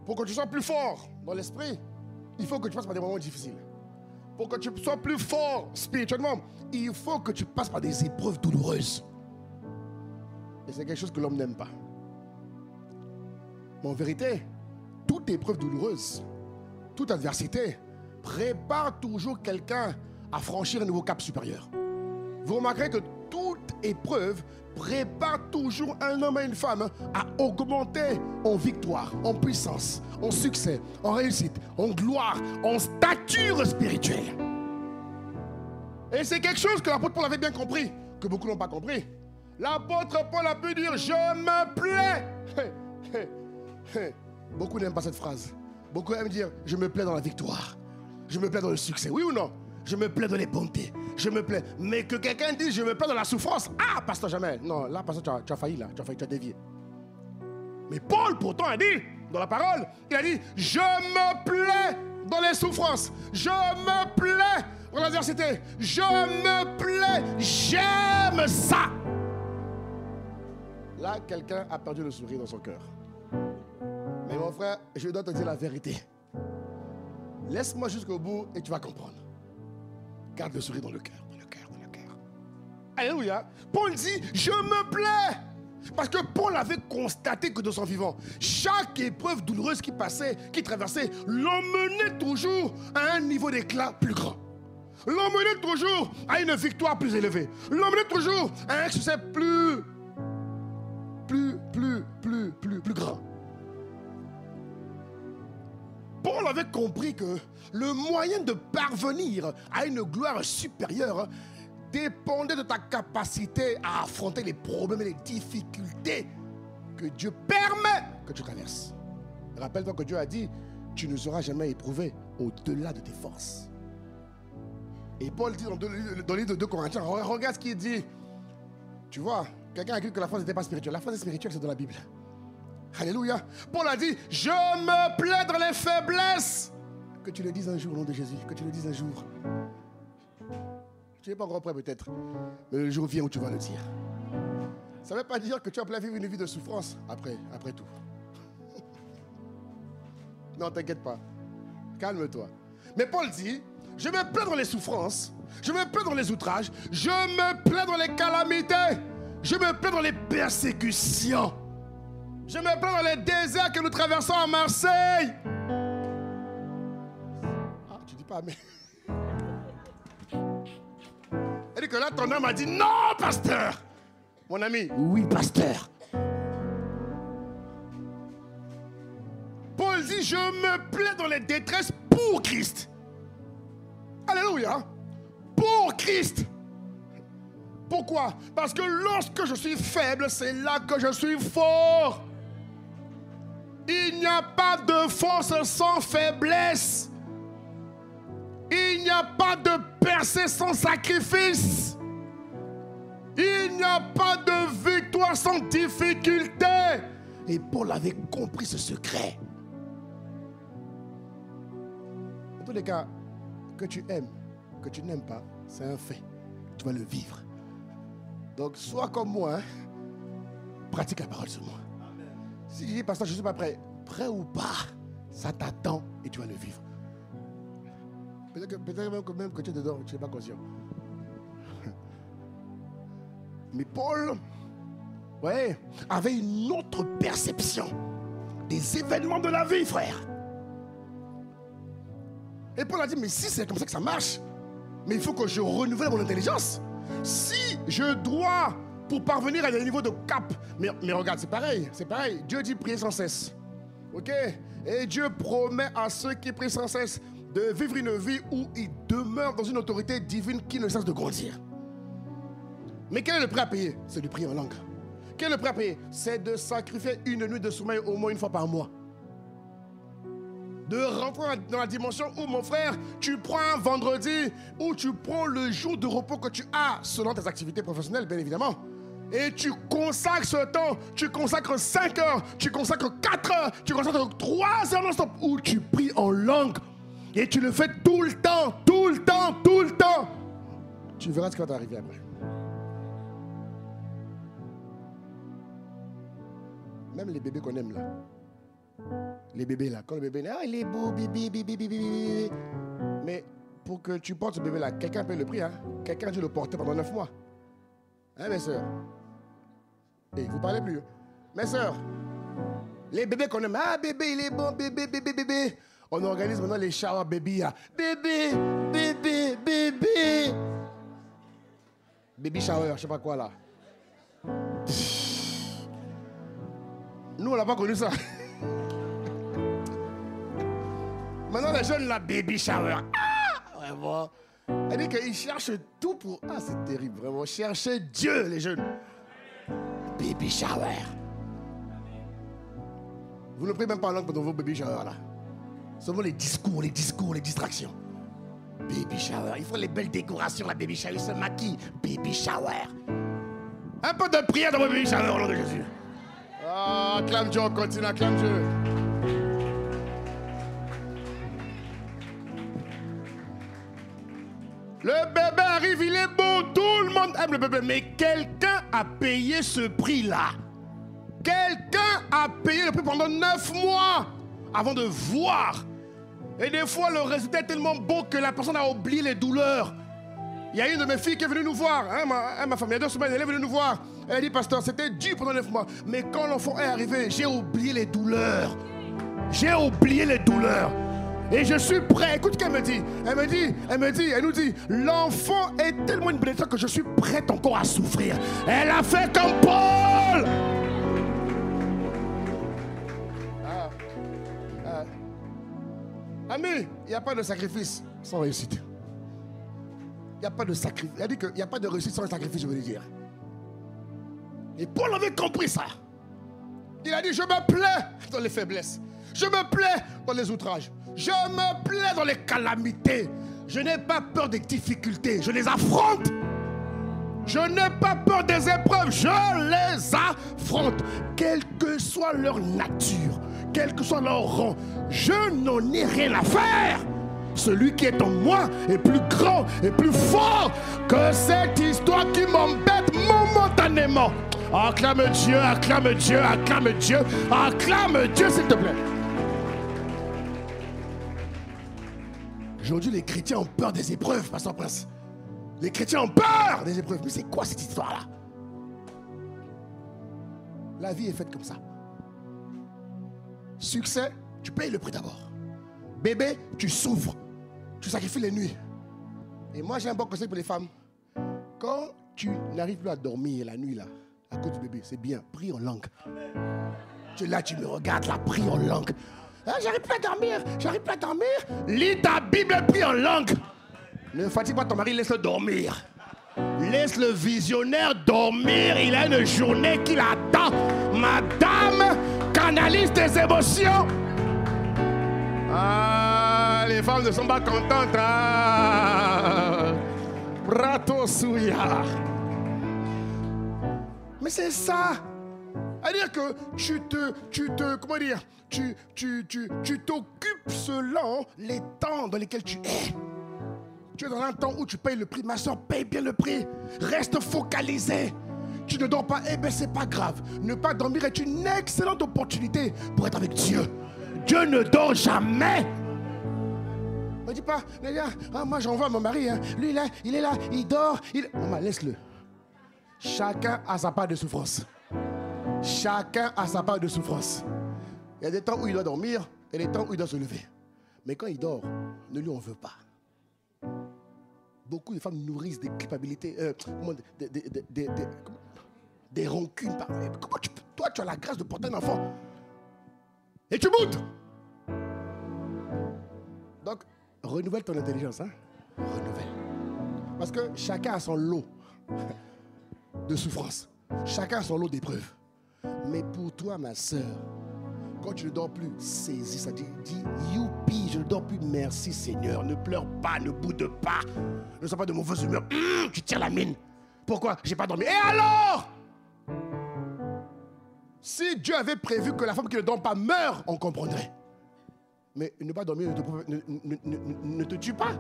pour que tu sois plus fort dans l'esprit, il faut que tu passes par des moments difficiles. Pour que tu sois plus fort spirituellement, il faut que tu passes par des épreuves douloureuses. Et c'est quelque chose que l'homme n'aime pas. Mais en vérité, toute épreuve douloureuse, toute adversité, prépare toujours quelqu'un à franchir un nouveau cap supérieur. Vous remarquerez que toute épreuve prépare toujours un homme et une femme à augmenter en victoire, en puissance, en succès, en réussite, en gloire, en stature spirituelle. Et c'est quelque chose que l'apôtre Paul avait bien compris, que beaucoup n'ont pas compris. L'apôtre Paul a pu dire « Je me plais ». Beaucoup n'aiment pas cette phrase. Beaucoup aiment dire « Je me plais dans la victoire. Je me plais dans le succès ». Oui ou non? Je me plais dans les bontés. Je me plais. Mais que quelqu'un dise je me plais dans la souffrance. Ah, pasteur Jamel. Non, là, pasteur, tu as failli là. Tu as dévié. Mais Paul, pourtant, a dit, dans la parole, il a dit je me plais dans les souffrances. Je me plais dans l'adversité. Je me plais. J'aime ça. Là, quelqu'un a perdu le sourire dans son cœur. Mais mon frère, je dois te dire la vérité. Laisse-moi jusqu'au bout et tu vas comprendre. Garde le sourire dans le cœur, dans le cœur, dans le cœur. Alléluia. Paul dit, je me plais. Parce que Paul avait constaté que de son vivant, chaque épreuve douloureuse qui passait, qui traversait, l'emmenait toujours à un niveau d'éclat plus grand. L'emmenait toujours à une victoire plus élevée. L'emmenait toujours à un succès plus grand. Paul avait compris que le moyen de parvenir à une gloire supérieure dépendait de ta capacité à affronter les problèmes et les difficultés que Dieu permet que tu traverses. Rappelle-toi que Dieu a dit, tu ne seras jamais éprouvé au-delà de tes forces. Et Paul dit dans le livre de 2 Corinthiens, regarde ce qu'il dit. Tu vois, quelqu'un a cru que la force n'était pas spirituelle. La force est spirituelle, c'est dans la Bible. Alléluia. Paul a dit, je me plais dans les faiblesses. Que tu le dises un jour au nom de Jésus. Que tu le dises un jour. Tu n'es pas encore prêt peut-être. Mais le jour vient où tu vas le dire. Ça ne veut pas dire que tu as appelé à vivre une vie de souffrance après tout. Non, t'inquiète pas. Calme-toi. Mais Paul dit, je me plais dans les souffrances. Je me plais dans les outrages. Je me plais dans les calamités. Je me plais dans les persécutions. Je me plais dans les déserts que nous traversons à Marseille. Ah, tu dis pas mais. Elle dit que là, ton âme a dit non, pasteur. Mon ami, oui, pasteur. Paul dit, je me plais dans les détresses pour Christ. Alléluia. Pour Christ. Pourquoi? Parce que lorsque je suis faible, c'est là que je suis fort. Il n'y a pas de force sans faiblesse. Il n'y a pas de percée sans sacrifice. Il n'y a pas de victoire sans difficulté. Et Paul avait compris ce secret. En tous les cas, que tu aimes, que tu n'aimes pas, c'est un fait. Tu vas le vivre. Donc, sois comme moi, hein, pratique la parole sur moi. Amen. Si je dis, pasteur, je ne suis pas prêt, prêt ou pas, ça t'attend et tu vas le vivre. Peut-être même que tu es dedans, tu n'es pas conscient. Mais Paul, ouais, avait une autre perception des événements de la vie, frère. Et Paul a dit, mais si c'est comme ça que ça marche, mais il faut que je renouvelle mon intelligence. Si je dois, pour parvenir à des niveaux de cap, mais regarde, c'est pareil. Dieu dit prier sans cesse. Ok? Et Dieu promet à ceux qui prient sans cesse de vivre une vie où ils demeurent dans une autorité divine qui ne cesse de grandir. Mais quel est le prix à payer? C'est de prier en langue. Quel est le prix à payer? C'est de sacrifier une nuit de sommeil au moins une fois par mois. De rentrer dans la dimension où, mon frère, tu prends un vendredi, où tu prends le jour de repos que tu as selon tes activités professionnelles, bien évidemment. Et tu consacres ce temps, tu consacres 5 heures, tu consacres 4 heures, tu consacres 3 heures non-stop, où tu pries en langue. Et tu le fais tout le temps, tout le temps, tout le temps. Tu verras ce qui va t'arriver après. Même les bébés qu'on aime là. Les bébés là, quand le bébé là, il est beau, bébé. Mais pour que tu portes ce bébé là, quelqu'un paye le prix, hein. Quelqu'un a dû le porter pendant 9 mois. Hein, mes soeurs? Et vous parlez plus. Mes soeurs, les bébés qu'on aime, ah bébé, il est bon, bébé. On organise maintenant les shower baby là. Bébé. Baby shower, je sais pas quoi là. Nous, on n'a pas connu ça. Maintenant, les jeunes, la baby shower. Ah, vraiment. Elle dit qu'ils cherchent tout pour... Ah, c'est terrible, vraiment. Cherchez Dieu, les jeunes. Baby shower. Vous ne priez même pas en langue pendant vos baby shower, là. Seulement les discours, les distractions. Baby shower. Il faut les belles décorations, la baby shower. Ils se maquillent. Baby shower. Un peu de prière dans vos baby shower, au nom de Jésus. Ah, acclame Dieu, on continue, acclame Dieu. Le bébé arrive, il est beau, tout le monde aime le bébé. Mais quelqu'un a payé ce prix-là. Quelqu'un a payé le prix pendant 9 mois avant de voir Et des fois, le résultat est tellement beau que la personne a oublié les douleurs. Il y a une de mes filles qui est venue nous voir, ma famille, il y a 2 semaines, elle est venue nous voir. Elle a dit, pasteur, c'était dur pendant 9 mois. Mais quand l'enfant est arrivé, j'ai oublié les douleurs. J'ai oublié les douleurs. Et je suis prêt. Écoute ce qu'elle me dit. Elle nous dit, l'enfant est tellement une bénédiction que je suis prête encore à souffrir. Elle a fait comme Paul. Ami, il n'y a pas de sacrifice sans réussite. Il n'y a pas de sacrifice. Il a dit qu'il n'y a pas de réussite sans sacrifice, je veux dire. Et Paul avait compris ça. Il a dit, je me plais dans les faiblesses. Je me plais dans les outrages. Je me plais dans les calamités. Je n'ai pas peur des difficultés. Je les affronte. Je n'ai pas peur des épreuves. Je les affronte. Quelle que soit leur nature, quel que soit leur rang, je n'en ai rien à faire. Celui qui est en moi est plus grand et plus fort que cette histoire qui m'embête momentanément. Acclame Dieu, acclame Dieu, acclame Dieu, acclame Dieu, s'il te plaît. Aujourd'hui, les chrétiens ont peur des épreuves, Pasteur Prince. Les chrétiens ont peur des épreuves. Mais c'est quoi cette histoire-là? La vie est faite comme ça. Succès, tu payes le prix d'abord. Bébé, tu souffres. Tu sacrifies les nuits. Et moi, j'ai un bon conseil pour les femmes. Quand tu n'arrives plus à dormir la nuit, là, à cause du bébé, c'est bien. Prie en langue. Tu es là, tu me regardes, là, prie en langue. Ah, j'arrive plus à dormir. Lis ta Bible et prie en langue. Ne fatigue pas ton mari, laisse-le dormir. Laisse le visionnaire dormir. Il a une journée qui l'attend. Madame, canalise tes émotions. Ah, les femmes ne sont pas contentes. Ah. Brato souya. Mais c'est ça. C'est-à-dire que tu t'occupes selon les temps dans lesquels tu es. Tu es dans un temps où tu payes le prix. Ma soeur, paye bien le prix. Reste focalisé. Tu ne dors pas, eh bien c'est pas grave. Ne pas dormir est une excellente opportunité pour être avec Dieu. Dieu ne dort jamais. Ne dis pas, moi j'envoie mon mari, hein. Lui là, il est là, il dort. Maman, laisse-le. Chacun a sa part de souffrance. Chacun a sa part de souffrance. Il y a des temps où il doit dormir et des temps où il doit se lever. Mais quand il dort, ne lui en veut pas. Beaucoup de femmes nourrissent des culpabilités, des rancunes. Comment toi, tu as la grâce de porter un enfant et tu boudes. Donc, renouvelle ton intelligence. Hein? Renouvelle. Parce que chacun a son lot de souffrance. Chacun a son lot d'épreuves. Mais pour toi, ma soeur, quand tu ne dors plus, saisis ça. Dis, youpi, je ne dors plus. Merci Seigneur. Ne pleure pas, ne boude pas. Ne sois pas de mauvaise humeur. Tu tires la mine. Pourquoi? J'ai pas dormi. Et alors? Si Dieu avait prévu que la femme qui ne dort pas meure, on comprendrait. Mais ne pas dormir ne te tue pas.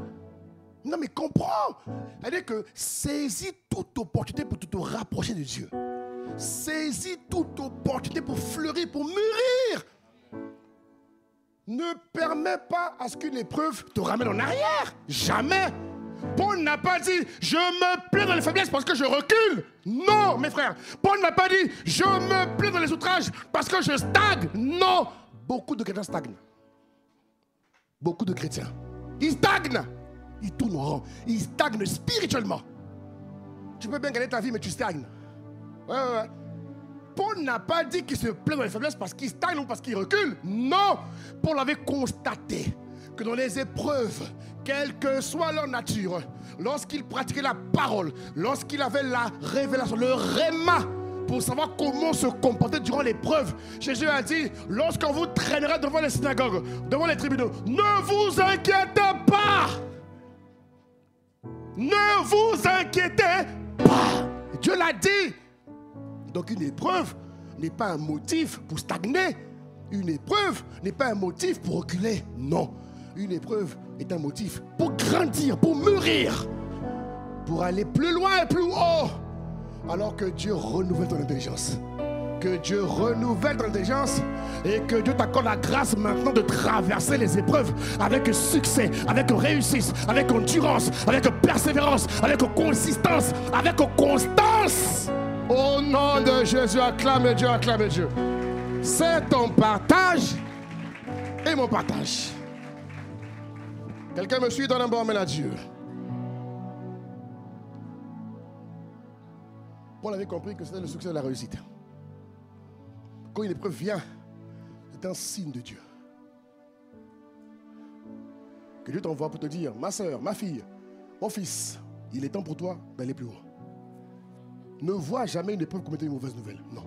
Non, mais comprends. C'est-à-dire que saisis toute opportunité pour te rapprocher de Dieu. Saisis toute opportunité pour fleurir, pour mûrir. Ne permets pas à ce qu'une épreuve te ramène en arrière. Jamais. Paul n'a pas dit « Je me plais dans les faiblesses parce que je recule ». Non, mes frères. Paul n'a pas dit « Je me plais dans les outrages parce que je stagne ». Non. Beaucoup de chrétiens stagnent. Beaucoup de chrétiens. Ils stagnent. Ils tournent en rond. Ils stagnent spirituellement. Tu peux bien gagner ta vie, mais tu stagnes. Ouais. Paul n'a pas dit qu'il se plaît dans les faiblesses parce qu'il stagne ou parce qu'il recule. Non. Paul avait constaté que dans les épreuves, quelle que soit leur nature, lorsqu'il pratiquait la parole, lorsqu'il avait la révélation, le réma, pour savoir comment se comporter durant l'épreuve, Jésus a dit, lorsqu'on vous traînera devant les synagogues, devant les tribunaux, ne vous inquiétez pas. Ne vous inquiétez pas. Dieu l'a dit. Donc une épreuve n'est pas un motif pour stagner. Une épreuve n'est pas un motif pour reculer. Non. Une épreuve est un motif pour grandir, pour mûrir, pour aller plus loin et plus haut. Alors que Dieu renouvelle ton intelligence. Que Dieu renouvelle ton intelligence et que Dieu t'accorde la grâce maintenant de traverser les épreuves avec succès, avec réussite, avec endurance, avec persévérance, avec consistance, avec constance. Au nom de Jésus, acclame Dieu, acclame Dieu. C'est ton partage et mon partage. Quelqu'un me suit, donne un bon amen à Dieu. Paul avait compris que c'était le succès de la réussite. Quand une épreuve vient, c'est un signe de Dieu. Que Dieu t'envoie pour te dire, ma soeur, ma fille, mon fils, il est temps pour toi d'aller plus haut. Ne vois jamais une épreuve comme étant une mauvaise nouvelle. Non.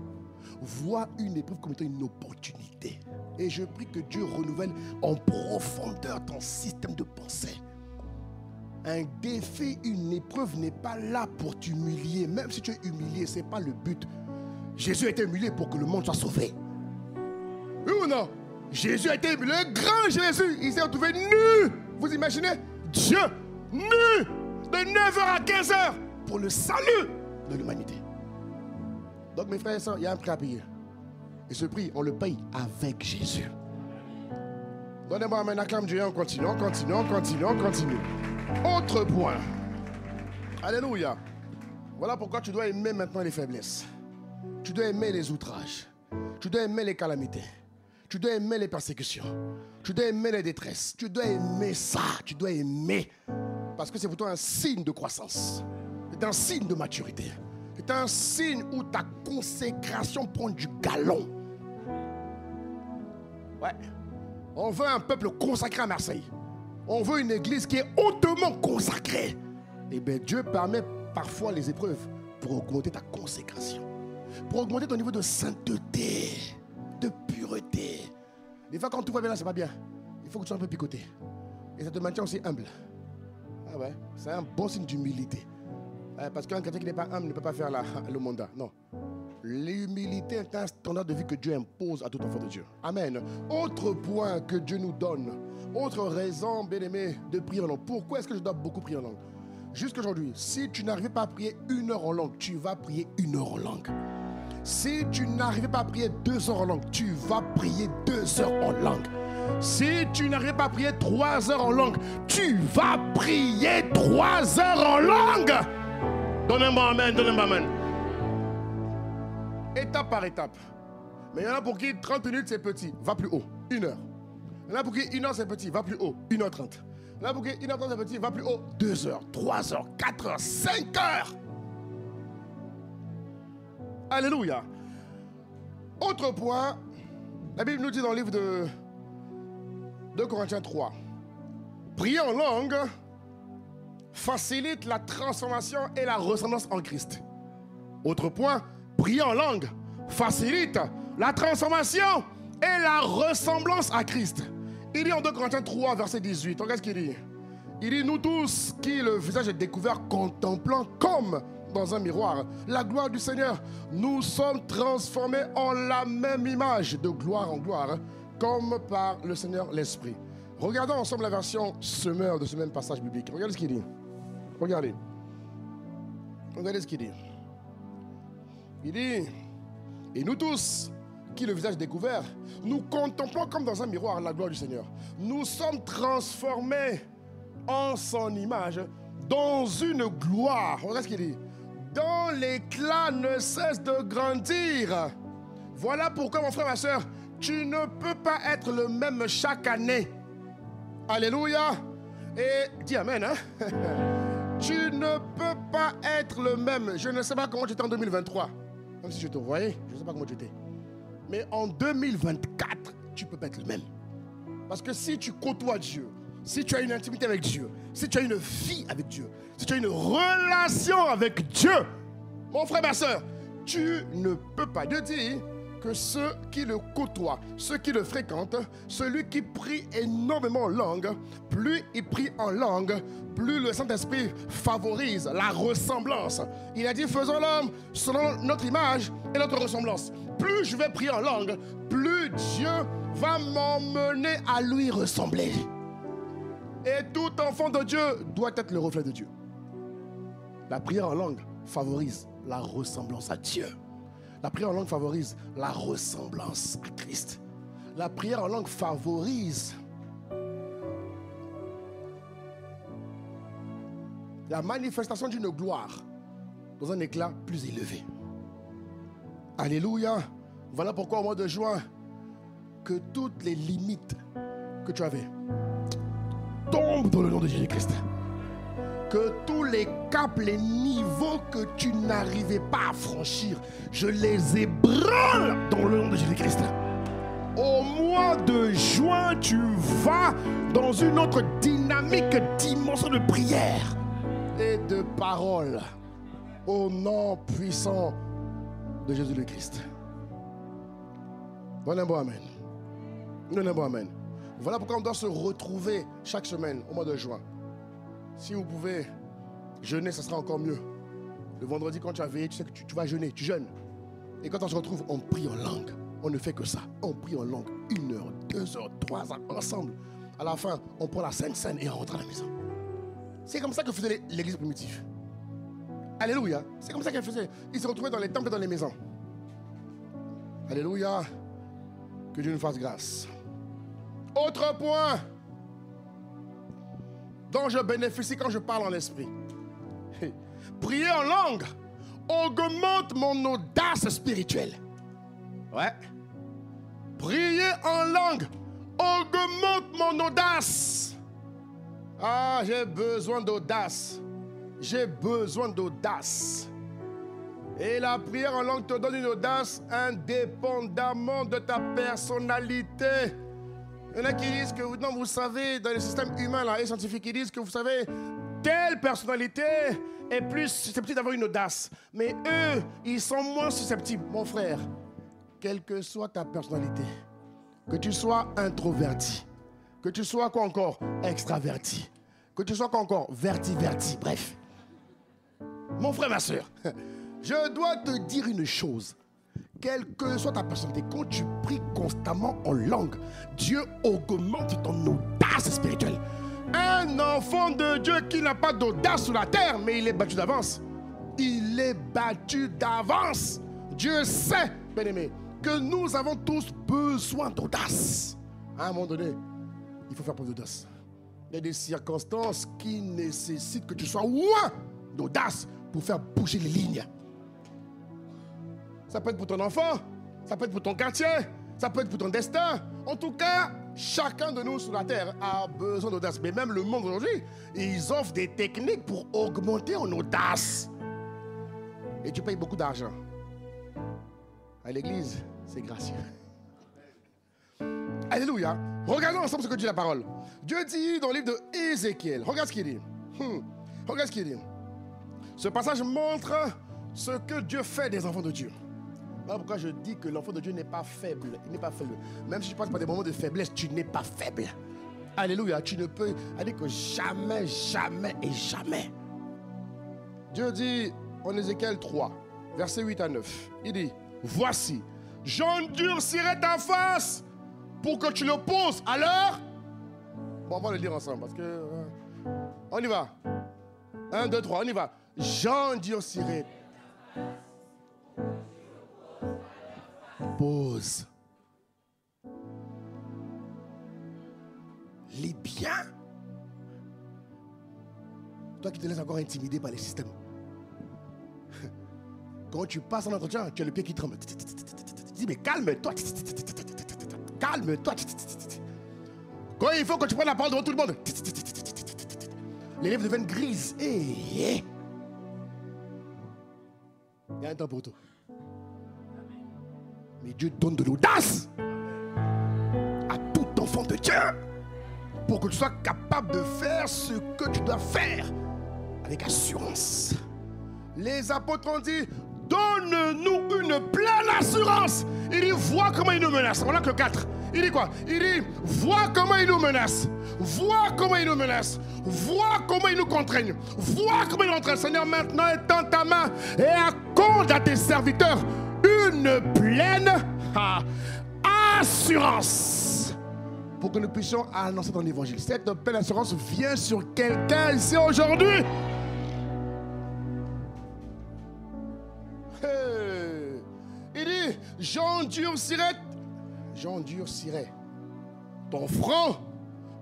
Vois une épreuve comme étant une opportunité. Et je prie que Dieu renouvelle en profondeur ton système de pensée. Un défi, une épreuve n'est pas là pour t'humilier. Même si tu es humilié, ce n'est pas le but. Jésus a été humilié pour que le monde soit sauvé. Oui ou non? Jésus a été humilié. Le grand Jésus, il s'est retrouvé nu. Vous imaginez? Dieu, nu, de 9h à 15h, pour le salut de l'humanité. Donc mes frères et sœurs, il y a un prix à payer. Et ce prix, on le paye avec Jésus. Donnez-moi un acclame Dieu, on continue, on continue, on continue, on continue. Autre point. Alléluia. Voilà pourquoi tu dois aimer maintenant les faiblesses. Tu dois aimer les outrages. Tu dois aimer les calamités. Tu dois aimer les persécutions. Tu dois aimer les détresses. Tu dois aimer ça. Tu dois aimer. Parce que c'est pour toi un signe de croissance. C'est un signe de maturité. C'est un signe où ta consécration prend du galon. Ouais. On veut un peuple consacré à Marseille. On veut une église qui est hautement consacrée. Et bien Dieu permet parfois les épreuves pour augmenter ta consécration. Pour augmenter ton niveau de sainteté, de pureté. Des fois, quand tout va bien là, c'est pas bien. Il faut que tu sois un peu picoté. Et ça te maintient aussi humble. Ah ouais, c'est un bon signe d'humilité. Parce qu'un chrétien qui n'est pas humble ne peut pas faire le mandat. Non. L'humilité est un standard de vie que Dieu impose à tout enfant de Dieu. Amen. Autre point que Dieu nous donne. Autre raison, bien-aimé, de prier en langue. Pourquoi est-ce que je dois beaucoup prier en langue? Jusqu'aujourd'hui, si tu n'arrives pas à prier 1 heure en langue, tu vas prier 1 heure en langue. Si tu n'arrives pas à prier 2 heures en langue, tu vas prier 2 heures en langue. Si tu n'arrives pas à prier 3 heures en langue, tu vas prier 3 heures en langue. Donnez-moi amen, donnez-moi amen. Étape par étape. Mais il y en a pour qui 30 minutes c'est petit, va plus haut, 1 heure. Il y en a pour qui 1 heure c'est petit, va plus haut, 1h30. Il y en a pour qui 1h30 c'est petit, va plus haut, 2 heures, 3 heures, 4 heures, 5 heures. Alléluia. Autre point, la Bible nous dit dans le livre de 2 Corinthiens 3, prier en langue facilite la transformation et la ressemblance en Christ. Autre point, prier en langue facilite la transformation et la ressemblance à Christ. Il dit en 2 Corinthiens 3, verset 18, regarde ce qu'il dit. Il dit, nous tous qui le visage est découvert contemplant comme dans un miroir la gloire du Seigneur, nous sommes transformés en la même image de gloire en gloire, comme par le Seigneur l'Esprit. Regardons ensemble la version semeur de ce même passage biblique. Regardez ce qu'il dit. Regardez. Regardez ce qu'il dit. Il dit, et nous tous, qui le visage découvert, nous contemplons comme dans un miroir la gloire du Seigneur. Nous sommes transformés en son image dans une gloire. Regardez ce qu'il dit. Dont l'éclat ne cesse de grandir. Voilà pourquoi, mon frère, ma soeur, tu ne peux pas être le même chaque année. Alléluia. Et dis amen, hein? Tu ne peux pas être le même. Je ne sais pas comment tu étais en 2023. Même si je te voyais, je ne sais pas comment tu étais. Mais en 2024, tu ne peux pas être le même. Parce que si tu côtoies Dieu, si tu as une intimité avec Dieu, si tu as une vie avec Dieu, si tu as une relation avec Dieu, mon frère, ma soeur, tu ne peux pas. Dieu dit que ceux qui le côtoient, ceux qui le fréquentent, celui qui prie énormément en langue, plus il prie en langue, plus le Saint-Esprit favorise la ressemblance. Il a dit, faisons l'homme selon notre image et notre ressemblance. Plus je vais prier en langue, plus Dieu va m'emmener à lui ressembler. Et tout enfant de Dieu doit être le reflet de Dieu. La prière en langue favorise la ressemblance à Dieu. La prière en langue favorise la ressemblance à Christ. La prière en langue favorise la manifestation d'une gloire dans un éclat plus élevé. Alléluia. Voilà pourquoi au mois de juin, que toutes les limites que tu avais tombent dans le nom de Jésus-Christ. Que tous les caps, les niveaux que tu n'arrivais pas à franchir, je les ébranle dans le nom de Jésus-Christ. Au mois de juin, tu vas dans une autre dynamique, dimension de prière et de parole. Au nom puissant de Jésus le Christ. Donne un bon amen. Donne un bon amen. Voilà pourquoi on doit se retrouver chaque semaine au mois de juin. Si vous pouvez jeûner, ça sera encore mieux. Le vendredi, quand tu as veillé, tu sais que tu vas jeûner, tu jeûnes. Et quand on se retrouve, on prie en langue. On ne fait que ça. On prie en langue 1 heure, 2 heures, 3 heures ensemble. À la fin, on prend la Sainte Seine et on rentre à la maison. C'est comme ça que faisait l'église primitive. Alléluia. C'est comme ça qu'elle faisait. Ils se retrouvaient dans les temples et dans les maisons. Alléluia. Que Dieu nous fasse grâce. Autre point dont je bénéficie quand je parle en esprit. Prier en langue augmente mon audace spirituelle. Ouais. Prier en langue augmente mon audace. Ah, j'ai besoin d'audace. J'ai besoin d'audace. Et la prière en langue te donne une audace indépendamment de ta personnalité. Il y en a qui disent que non, vous savez, dans le système humain là, et scientifique, ils disent que vous savez, telle personnalité est plus susceptible d'avoir une audace. Mais eux, ils sont moins susceptibles. Mon frère, quelle que soit ta personnalité, que tu sois introverti, que tu sois quoi encore, extraverti, que tu sois quoi encore, verti, bref. Mon frère, ma soeur, je dois te dire une chose. Quelle que soit ta personnalité, quand tu pries constamment en langue, Dieu augmente ton audace spirituelle. Un enfant de Dieu qui n'a pas d'audace sur la terre, mais il est battu d'avance. Il est battu d'avance. Dieu sait, bien-aimé, que nous avons tous besoin d'audace. À un moment donné, il faut faire preuve d'audace. Il y a des circonstances qui nécessitent que tu sois loin d'audace pour faire bouger les lignes. Ça peut être pour ton enfant, ça peut être pour ton quartier, ça peut être pour ton destin. En tout cas, chacun de nous sur la terre a besoin d'audace. Mais même le monde aujourd'hui, ils offrent des techniques pour augmenter en audace. Et tu payes beaucoup d'argent. À l'église, c'est gracieux. Alléluia. Regardons ensemble ce que dit la parole. Dieu dit dans le livre de Ézéchiel. Regarde ce qu'il dit. Regarde ce qu'il dit. Ce passage montre ce que Dieu fait des enfants de Dieu. Voilà pourquoi je dis que l'enfant de Dieu n'est pas faible. Il n'est pas faible. Même si tu passes par des moments de faiblesse, tu n'es pas faible. Alléluia. Tu ne peux dire que jamais, jamais et jamais. Dieu dit en Ézéchiel 3, versets 8 à 9. Il dit, voici, j'endurcirai ta face pour que tu l'opposes à l'heure. Bon, on va le lire ensemble parce que... on y va. 1, 2, 3, on y va. J'endurcirai. Pause. Les biens. Toi qui te laisses encore intimider par les systèmes. Quand tu passes en entretien, tu as le pied qui tremble. Tu dis, mais calme-toi. Calme-toi. Quand il faut que tu prennes la parole devant tout le monde, les lèvres deviennent grises. Il y a un temps pour tout. Mais Dieu donne de l'audace à tout enfant de Dieu pour que tu sois capable de faire ce que tu dois faire avec assurance. Les apôtres ont dit, donne-nous une pleine assurance. Il dit, vois comment il nous menace. On n'a que 4. Il dit quoi? Il dit, vois comment il nous menace. Vois comment il nous menace. Vois comment il nous contraigne. Vois comment il nous entraîne. Seigneur, maintenant étends ta main et accorde à tes serviteurs une pleine assurance pour que nous puissions annoncer ton évangile. Cette pleine assurance vient sur quelqu'un ici aujourd'hui. j'endurcirai ton front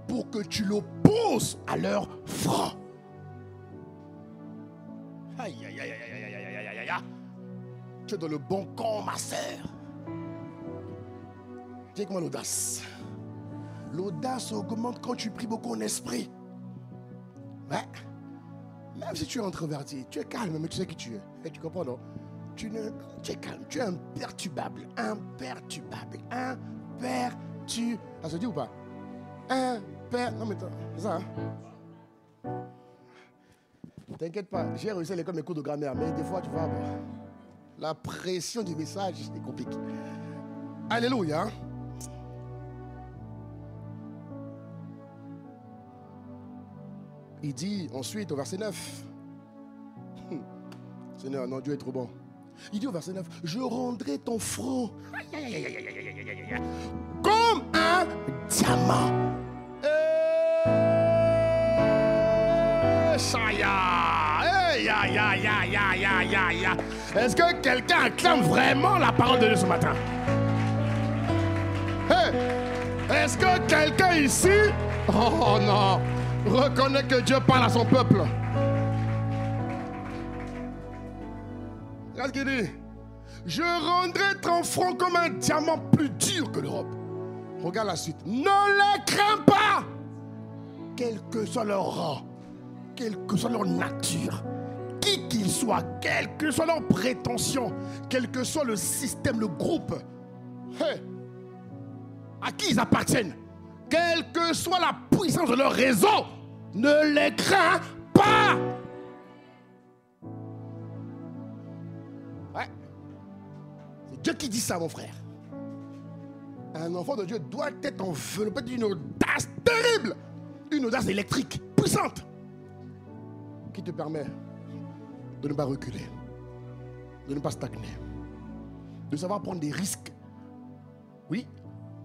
pour que tu l'opposes à leur front. Aïe, aïe, aïe, aïe, aïe, aïe, aïe, aïe, aïe. Tu es dans le bon camp, ma sœur. Dis avec moi l'audace. L'audace augmente quand tu pries beaucoup en esprit. Ouais. Même si tu es introverti, tu es calme, mais tu sais qui tu es. Et tu comprends, non? Tu es calme, tu es imperturbable. Imperturbable. Ça se dit ou pas? Non mais c'est ça, hein? T'inquiète pas, j'ai réussi à l'école mes cours de grammaire, mais des fois, tu vois, la pression du message, c'est compliqué. Alléluia. Il dit ensuite au verset 9. Seigneur, non, Dieu est trop bon. Il dit au verset 9, je rendrai ton front comme un diamant. Est-ce que quelqu'un acclame vraiment la parole de Dieu ce matin? Est-ce que quelqu'un ici, oh non, reconnaît que Dieu parle à son peuple? Regarde ce qu'il dit. Je rendrai ton front comme un diamant plus dur que l'Europe. Regarde la suite. Ne les crains pas, quel que soit leur rang, quelle que soit leur nature, qui qu'ils soient, quelle que soit leur prétention, quel que soit le système, le groupe, à qui ils appartiennent, quelle que soit la puissance de leur réseau, ne les crains pas. Ouais. C'est Dieu qui dit ça, mon frère. Un enfant de Dieu doit être enveloppé d'une audace terrible, une audace électrique, puissante, qui te permet de ne pas reculer, de ne pas stagner, de savoir prendre des risques. Oui,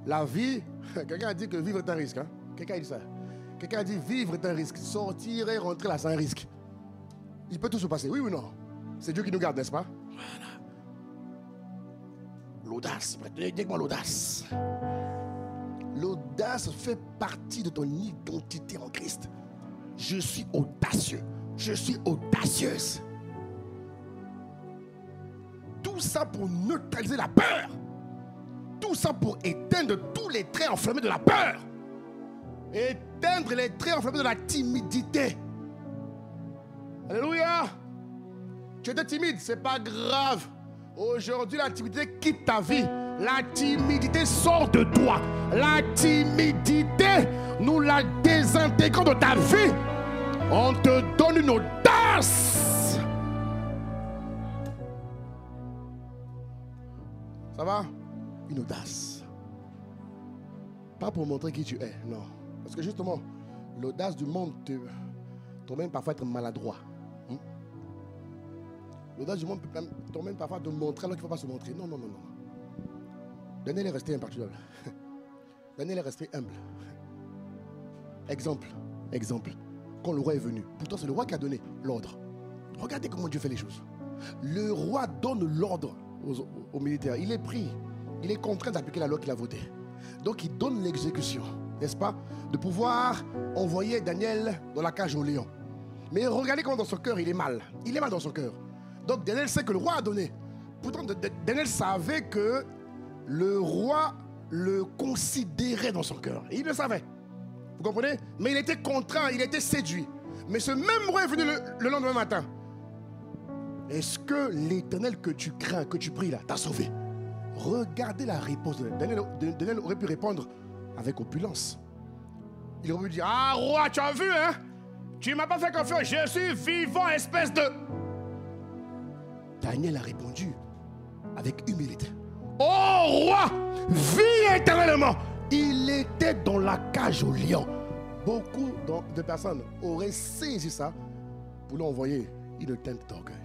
la vie, quelqu'un a dit que vivre est un risque. Hein? Quelqu'un a dit ça. Quelqu'un a dit vivre est un risque. Sortir et rentrer là, c'est un risque. Il peut tout se passer, oui ou non? C'est Dieu qui nous garde, n'est-ce pas? Voilà. L'audace, dis-moi l'audace. L'audace fait partie de ton identité en Christ. Je suis audacieux. Je suis audacieuse. Tout ça pour neutraliser la peur. Tout ça pour éteindre tous les traits enflammés de la peur. Éteindre les traits enflammés de la timidité. Alléluia. Tu étais timide, c'est pas grave. Aujourd'hui, la timidité quitte ta vie. La timidité sort de toi. La timidité, nous la désintégrons de ta vie. On te donne une audace. Ça va? Une audace. Pas pour montrer qui tu es, non. Parce que justement, l'audace du monde t'emmène parfois à être maladroit. L'audace du monde t'emmène parfois à te montrer alors qu'il ne faut pas se montrer. Non, non, non, non. Daniel est resté impartial. Daniel est resté humble. Exemple. Quand le roi est venu, pourtant c'est le roi qui a donné l'ordre. Regardez comment Dieu fait les choses. Le roi donne l'ordre aux militaires. Il est pris. Il est contraint d'appliquer la loi qu'il a votée. Donc il donne l'exécution, n'est-ce pas? De pouvoir envoyer Daniel dans la cage au lion. Mais regardez comment dans son cœur il est mal. Il est mal dans son cœur. Donc Daniel sait que le roi a donné. Pourtant Daniel savait que le roi le considérait dans son cœur. Et il le savait. Vous comprenez? Mais il était contraint, il était séduit. Mais ce même roi est venu le lendemain matin. Est-ce que l'Éternel que tu crains, que tu pries là, t'a sauvé? Regardez la réponse de Daniel. Daniel aurait pu répondre avec opulence. Il aurait pu dire, ah roi, tu as vu, hein? Tu ne m'as pas fait confiance, je suis vivant, espèce de... Daniel a répondu avec humilité. Oh roi, vis éternellement. Il était dans la cage au lion. Beaucoup de personnes auraient saisi ça pour l'envoyer une teinte d'orgueil.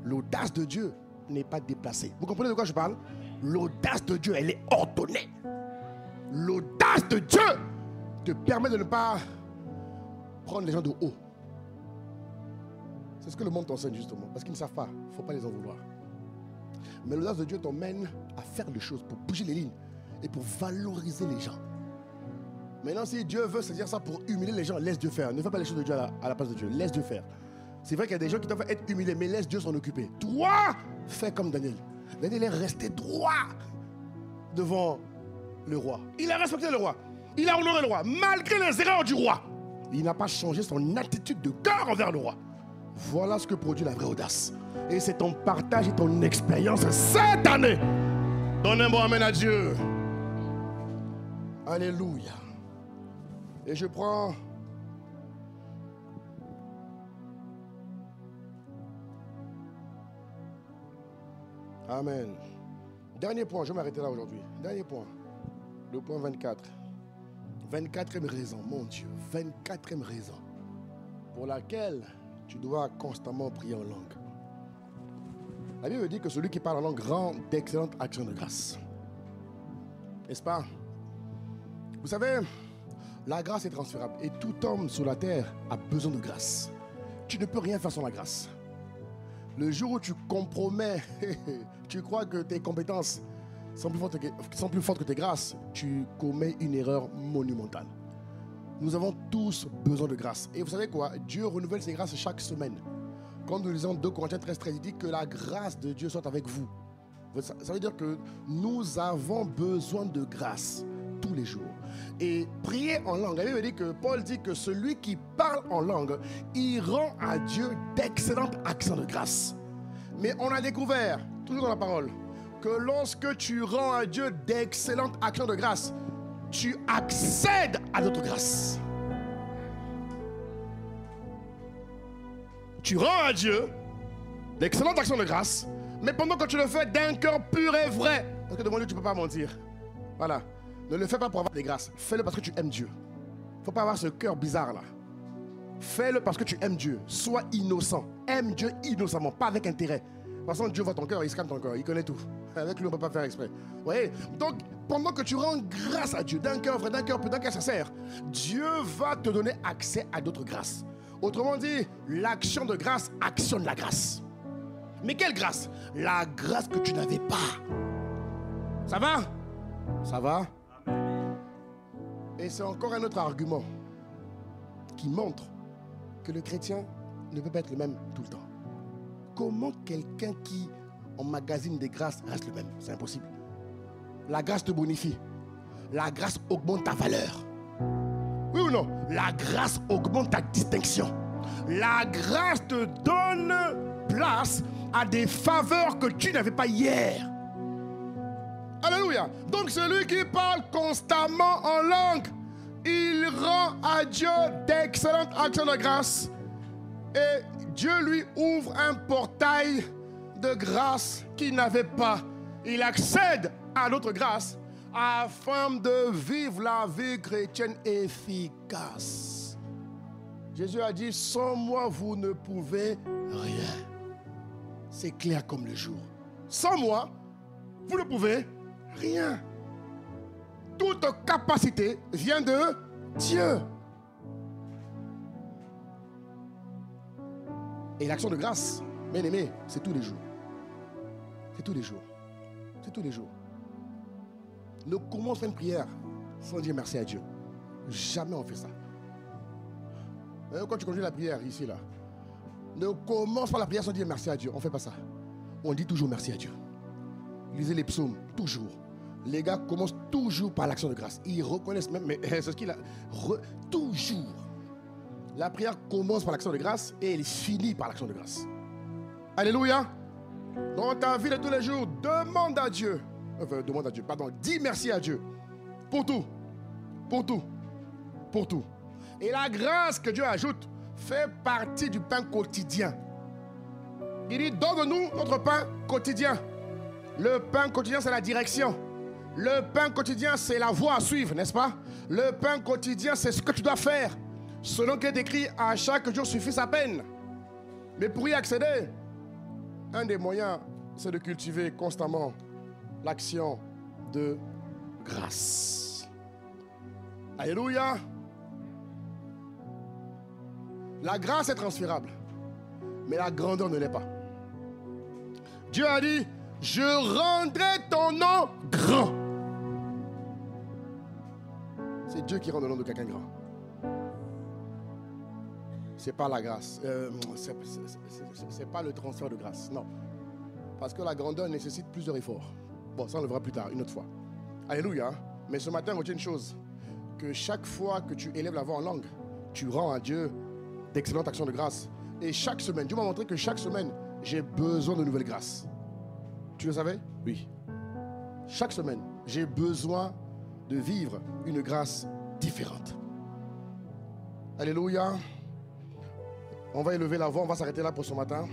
L'audace de Dieu n'est pas déplacée. Vous comprenez de quoi je parle? L'audace de Dieu, elle est ordonnée. L'audace de Dieu te permet de ne pas prendre les gens de haut. C'est ce que le monde t'enseigne justement. Parce qu'ils ne savent pas. Il ne faut pas les en vouloir. Mais l'audace de Dieu t'emmène à faire des choses pour bouger les lignes et pour valoriser les gens. Maintenant, si Dieu veut se dire ça pour humilier les gens, laisse Dieu faire. Ne fais pas les choses de Dieu à la place de Dieu. Laisse Dieu faire. C'est vrai qu'il y a des gens qui doivent être humiliés, mais laisse Dieu s'en occuper. Toi, fais comme Daniel. Daniel est resté droit devant le roi. Il a respecté le roi. Il a honoré le roi, malgré les erreurs du roi. Il n'a pas changé son attitude de cœur envers le roi. Voilà ce que produit la vraie audace. Et c'est ton partage et ton expérience cette année. Donne un bon amen à Dieu. Alléluia. Et je prends amen. Dernier point, je vais m'arrêter là aujourd'hui. Dernier point. Le point 24. 24e raison, mon Dieu. 24e raison pour laquelle tu dois constamment prier en langue. La Bible dit que celui qui parle en langue rend d'excellentes actions de grâce. N'est-ce pas? Vous savez, la grâce est transférable et tout homme sur la terre a besoin de grâce. Tu ne peux rien faire sans la grâce. Le jour où tu compromets, tu crois que tes compétences sont plus fortes que tes grâces, tu commets une erreur monumentale. Nous avons tous besoin de grâce. Et vous savez quoi? Dieu renouvelle ses grâces chaque semaine. Quand nous lisons 2 Corinthiens 13, il dit que la grâce de Dieu soit avec vous. Ça veut dire que nous avons besoin de grâce tous les jours. Et prier en langue, la Bible dit que Paul dit que celui qui parle en langue, il rend à Dieu d'excellentes actions de grâce. Mais on a découvert, toujours dans la parole, que lorsque tu rends à Dieu d'excellentes actions de grâce, tu accèdes à d'autres grâces. Tu rends à Dieu d'excellentes actions de grâce, mais pendant que tu le fais d'un cœur pur et vrai, parce que devant Dieu tu ne peux pas mentir. Voilà. Ne le fais pas pour avoir des grâces. Fais-le parce que tu aimes Dieu. Il ne faut pas avoir ce cœur bizarre là. Fais-le parce que tu aimes Dieu. Sois innocent. Aime Dieu innocemment, pas avec intérêt. De toute façon, Dieu voit ton cœur, il scanne ton cœur, il connaît tout. Avec lui, on ne peut pas faire exprès. Vous voyez? Donc, pendant que tu rends grâce à Dieu, d'un cœur vrai, d'un cœur pur, d'un cœur sincère, Dieu va te donner accès à d'autres grâces. Autrement dit, l'action de grâce actionne la grâce. Mais quelle grâce? La grâce que tu n'avais pas. Ça va? Ça va? Et c'est encore un autre argument qui montre que le chrétien ne peut pas être le même tout le temps. Comment quelqu'un qui emmagasine des grâces reste le même? C'est impossible. La grâce te bonifie. La grâce augmente ta valeur. Oui ou non? La grâce augmente ta distinction. La grâce te donne place à des faveurs que tu n'avais pas hier. Alléluia. Donc celui qui parle constamment en langue, il rend à Dieu d'excellentes actions de grâce. Et Dieu lui ouvre un portail de grâce qu'il n'avait pas. Il accède à notre grâce afin de vivre la vie chrétienne efficace. Jésus a dit, sans moi vous ne pouvez rien. C'est clair comme le jour. Sans moi, vous ne pouvez rien. Toute capacité vient de Dieu. Et l'action de grâce, bien aimé, c'est tous les jours. C'est tous les jours. C'est tous les jours. Ne commence pas une prière sans dire merci à Dieu. Jamais on fait ça. Quand tu conduis la prière ici, là, ne commence pas la prière sans dire merci à Dieu. On ne fait pas ça. On dit toujours merci à Dieu. Lisez les psaumes, toujours. Les gars commencent toujours par l'action de grâce. Ils reconnaissent même, mais c'est ce qu'il a. Toujours. La prière commence par l'action de grâce et elle finit par l'action de grâce. Alléluia. Dans ta vie de tous les jours, demande à Dieu. Dis merci à Dieu. Pour tout. Pour tout. Pour tout. Et la grâce que Dieu ajoute fait partie du pain quotidien. Il dit, donne-nous notre pain quotidien. Le pain quotidien, c'est la direction. Le pain quotidien, c'est la voie à suivre, n'est-ce pas? Le pain quotidien, c'est ce que tu dois faire. Selon qu'il est écrit, à chaque jour suffit sa peine. Mais pour y accéder, un des moyens, c'est de cultiver constamment l'action de grâce. Alléluia. La grâce est transférable, mais la grandeur ne l'est pas. Dieu a dit, Je rendrai ton nom grand. C'est Dieu qui rend le nom de quelqu'un grand. C'est pas la grâce. C'est pas le transfert de grâce. Non. Parce que la grandeur nécessite plusieurs efforts. Bon, ça on le verra plus tard, une autre fois. Alléluia. Mais ce matin, retiens une chose. Que chaque fois que tu élèves la voix en langue, tu rends à Dieu d'excellentes actions de grâce. Et chaque semaine, Dieu m'a montré que chaque semaine, j'ai besoin de nouvelles grâces. Tu le savais? Oui. Chaque semaine, j'ai besoin de vivre une grâce différente. Alléluia. On va élever la voix, on va s'arrêter là pour ce matin.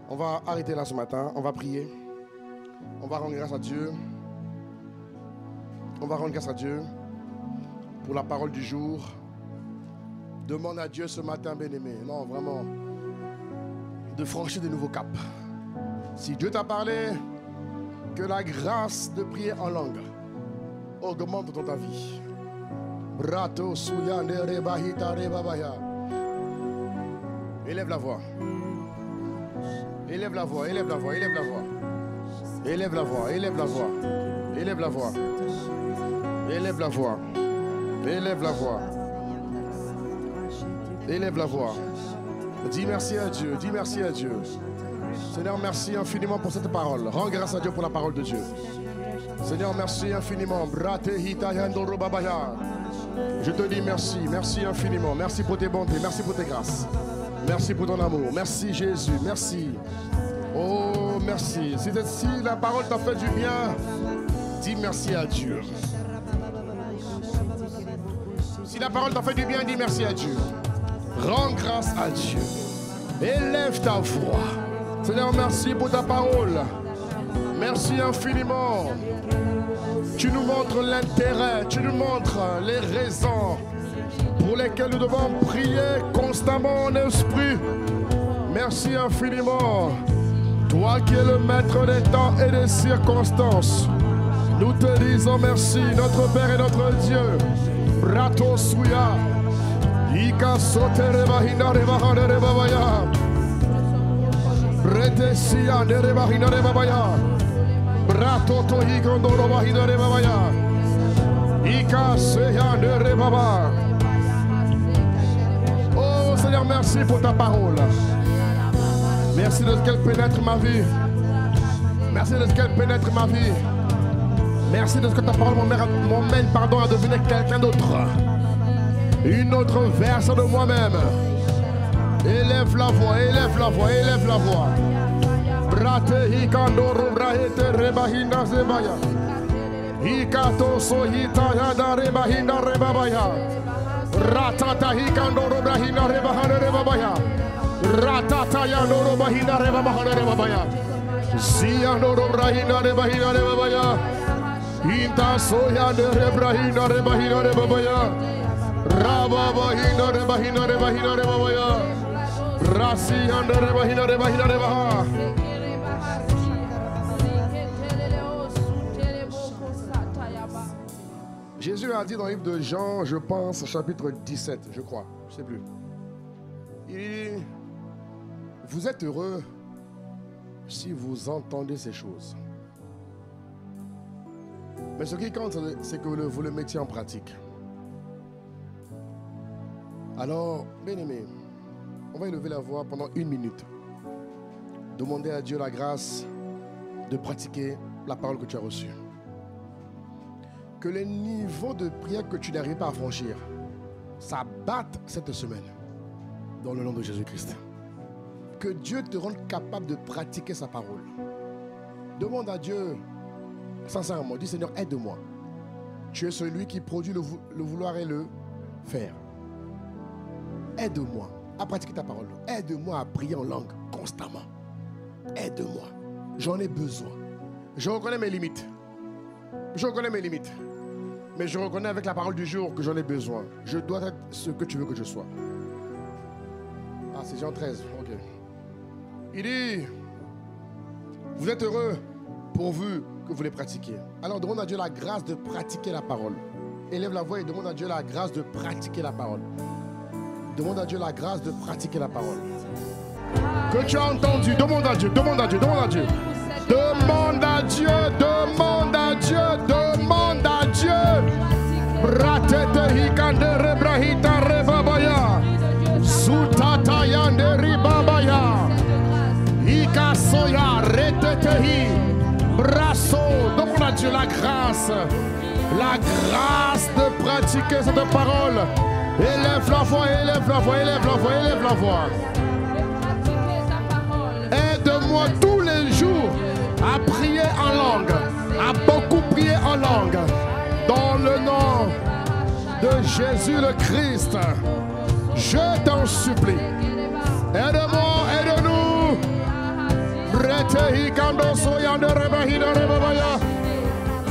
On va arrêter là ce matin, on va prier. On va rendre grâce à Dieu. On va rendre grâce à Dieu pour la parole du jour. Demande à Dieu ce matin, bien-aimé, non vraiment, de franchir de nouveaux caps. Si Dieu t'a parlé, que la grâce de prier en langue augmente dans ta vie. Brato suya ne rebahita rebabaya. Élève la voix. Élève la voix, élève la voix, élève la voix. Élève la voix, élève la voix. Élève la voix. Élève la voix. Élève la voix. Élève la voix. Dis merci à Dieu, dis merci à Dieu. Seigneur, merci infiniment pour cette parole. Rends grâce à Dieu pour la parole de Dieu. Seigneur, merci infiniment. Je te dis merci, merci infiniment. Merci pour tes bontés, merci pour tes grâces. Merci pour ton amour. Merci Jésus, merci. Oh, merci. Si la parole t'a fait du bien, dis merci à Dieu. Si la parole t'a fait du bien, dis merci à Dieu. Rends grâce à Dieu. Élève ta voix. Seigneur, merci pour ta parole. Merci infiniment. Tu nous montres l'intérêt, tu nous montres les raisons pour lesquelles nous devons prier constamment en esprit. Merci infiniment. Toi qui es le maître des temps et des circonstances, nous te disons merci, notre Père et notre Dieu. Brato suya. Ika sotere bahina rebahane rebabaya. Brete siya ne rebahina rebabaya. Brato tohi gondoro bahina rebabaya. Ika seya ne rebaba. Oh Seigneur, merci pour ta parole. Merci de ce qu'elle pénètre ma vie. Merci de ce qu'elle pénètre ma vie. Merci de ce que ta parole m'emmène à devenir quelqu'un d'autre. Une autre version de moi-même. Élève la voix, élève la voix, élève la voix. Brate hikandoro brahete rebahina zebaya. Hikato sohita yada rebahina rebabaya. Ratata hikandoro brahina rebahana rebabaya. Ratata yandoro bahina rebabahana rebabaya. Ziyandoro brahina rebahina rebabaya. Inta soya de rebrahina rebahina rebabaya. Rababahina rebahina rebahina rebabaya. Rasiyanda rebahina rebahina rebaha. Jésus a dit dans le livre de Jean, je pense, chapitre 17, je crois, je ne sais plus. Il dit, vous êtes heureux si vous entendez ces choses. Mais ce qui compte, c'est que vous le mettiez en pratique. Alors, bien-aimé, on va élever la voix pendant 1 minute. Demander à Dieu la grâce de pratiquer la parole que tu as reçue. Que les niveaux de prière que tu n'arrives pas à franchir s'abattent cette semaine. Dans le nom de Jésus-Christ. Que Dieu te rende capable de pratiquer sa parole. Demande à Dieu, sincèrement, dis Seigneur, aide-moi. Tu es celui qui produit le vouloir et le faire. Aide-moi à pratiquer ta parole. Aide-moi à prier en langue constamment. Aide-moi. J'en ai besoin. Je reconnais mes limites. Je reconnais mes limites. Mais je reconnais avec la parole du jour que j'en ai besoin. Je dois être ce que tu veux que je sois. Ah, c'est Jean 13. Ok. Il dit, vous êtes heureux pourvu que vous les pratiquiez. Alors demande à Dieu la grâce de pratiquer la parole. Élève la voix et demande à Dieu la grâce de pratiquer la parole. Demande à Dieu la grâce de pratiquer la parole. Que tu as entendu, demande à Dieu, demande à Dieu, demande à Dieu. Demande à Dieu, demande à Dieu, demande à Dieu. Bratete hikande rebrahita rebabaya. Zutata yande ribabaya. Ikasoya retetehi. Brasso. Demande à Dieu la grâce de pratiquer cette parole. Élève la voix, élève la voix, élève la voix, élève la voix. Aide-moi tous les jours à prier en langue, à beaucoup prier en langue. Dans le nom de Jésus le Christ, je t'en supplie. Aide-moi, aide-nous. Bretehi kando soyande rebahida rebabaya.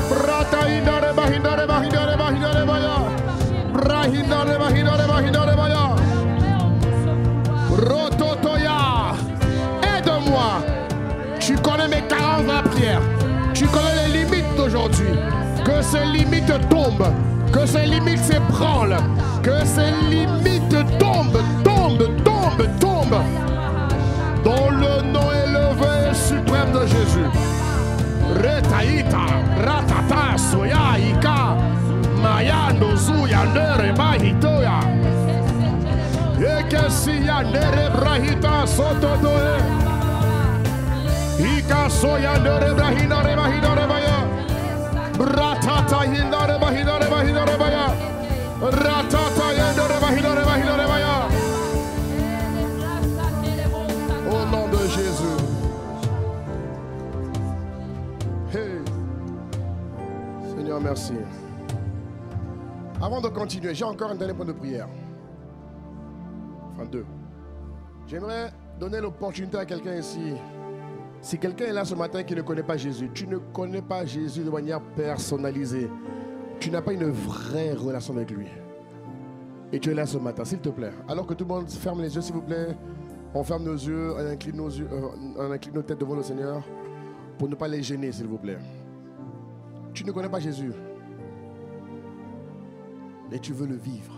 Bratahinda rebahida rebahida rebahida rebaya. Brahinda rebahida rebahida rebaya. Rototoya. Aide-moi. Tu connais mes carences dans la prière. Tu connais les limites d'aujourd'hui. Que ces limites tombent. Que ces limites s'ébranlent. Que ces limites tombent, tombent, tombent, tombent. Dans le nom élevé et suprême de Jésus. Retaïta, ratata, soya, ika, mayando, zuya, nere, bahitoya. Ekesiya, nere, brahita, sotodoe. Ika, soya, nere, brahina, rebahina, rebaya. Ratata, hinda, rebahina, rebahina, rebaya. Ratata, yende, rebahina, rebahina, rebaya. Au nom de Jésus. Hey. Seigneur, merci. Avant de continuer, j'ai encore un dernier point de prière. Enfin, deux. J'aimerais donner l'opportunité à quelqu'un ici. Si quelqu'un est là ce matin qui ne connaît pas Jésus, tu ne connais pas Jésus de manière personnalisée. Tu n'as pas une vraie relation avec lui. Et tu es là ce matin, s'il te plaît. Alors que tout le monde ferme les yeux, s'il vous plaît. On ferme nos yeux, on incline nos têtes devant le Seigneur pour ne pas les gêner, s'il vous plaît. Tu ne connais pas Jésus. Et tu veux le vivre.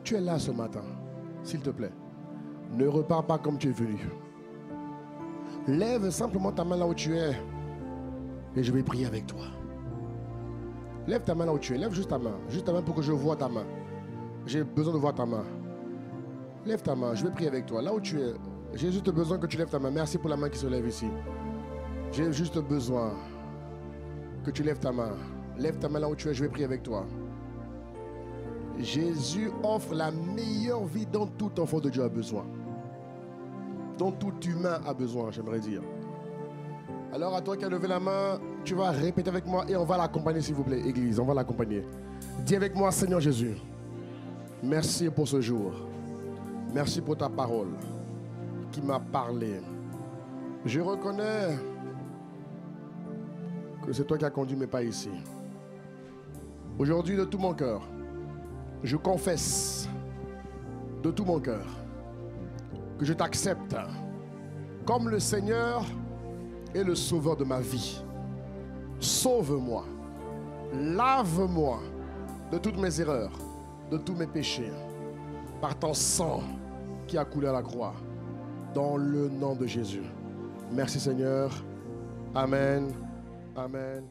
Tu es là ce matin, s'il te plaît. Ne repars pas comme tu es venu. Lève simplement ta main là où tu es. Et je vais prier avec toi. Lève ta main là où tu es. Lève juste ta main pour que je vois ta main. J'ai besoin de voir ta main. Lève ta main, je vais prier avec toi. Là où tu es, j'ai juste besoin que tu lèves ta main. Merci pour la main qui se lève ici. J'ai juste besoin que tu lèves ta main. Lève ta main là où tu es, je vais prier avec toi. Jésus offre la meilleure vie dont tout enfant de Dieu a besoin. Dont tout humain a besoin, j'aimerais dire. Alors à toi qui as levé la main, tu vas répéter avec moi et on va l'accompagner s'il vous plaît, Église, on va l'accompagner. Dis avec moi, Seigneur Jésus, merci pour ce jour. Merci pour ta parole qui m'a parlé. Je reconnais que c'est toi qui as conduit mes pas ici. Aujourd'hui, de tout mon cœur, je confesse de tout mon cœur que je t'accepte comme le Seigneur et le Sauveur de ma vie. Sauve-moi, lave-moi de toutes mes erreurs, de tous mes péchés, par ton sang qui a coulé à la croix, dans le nom de Jésus. Merci Seigneur. Amen. Amen.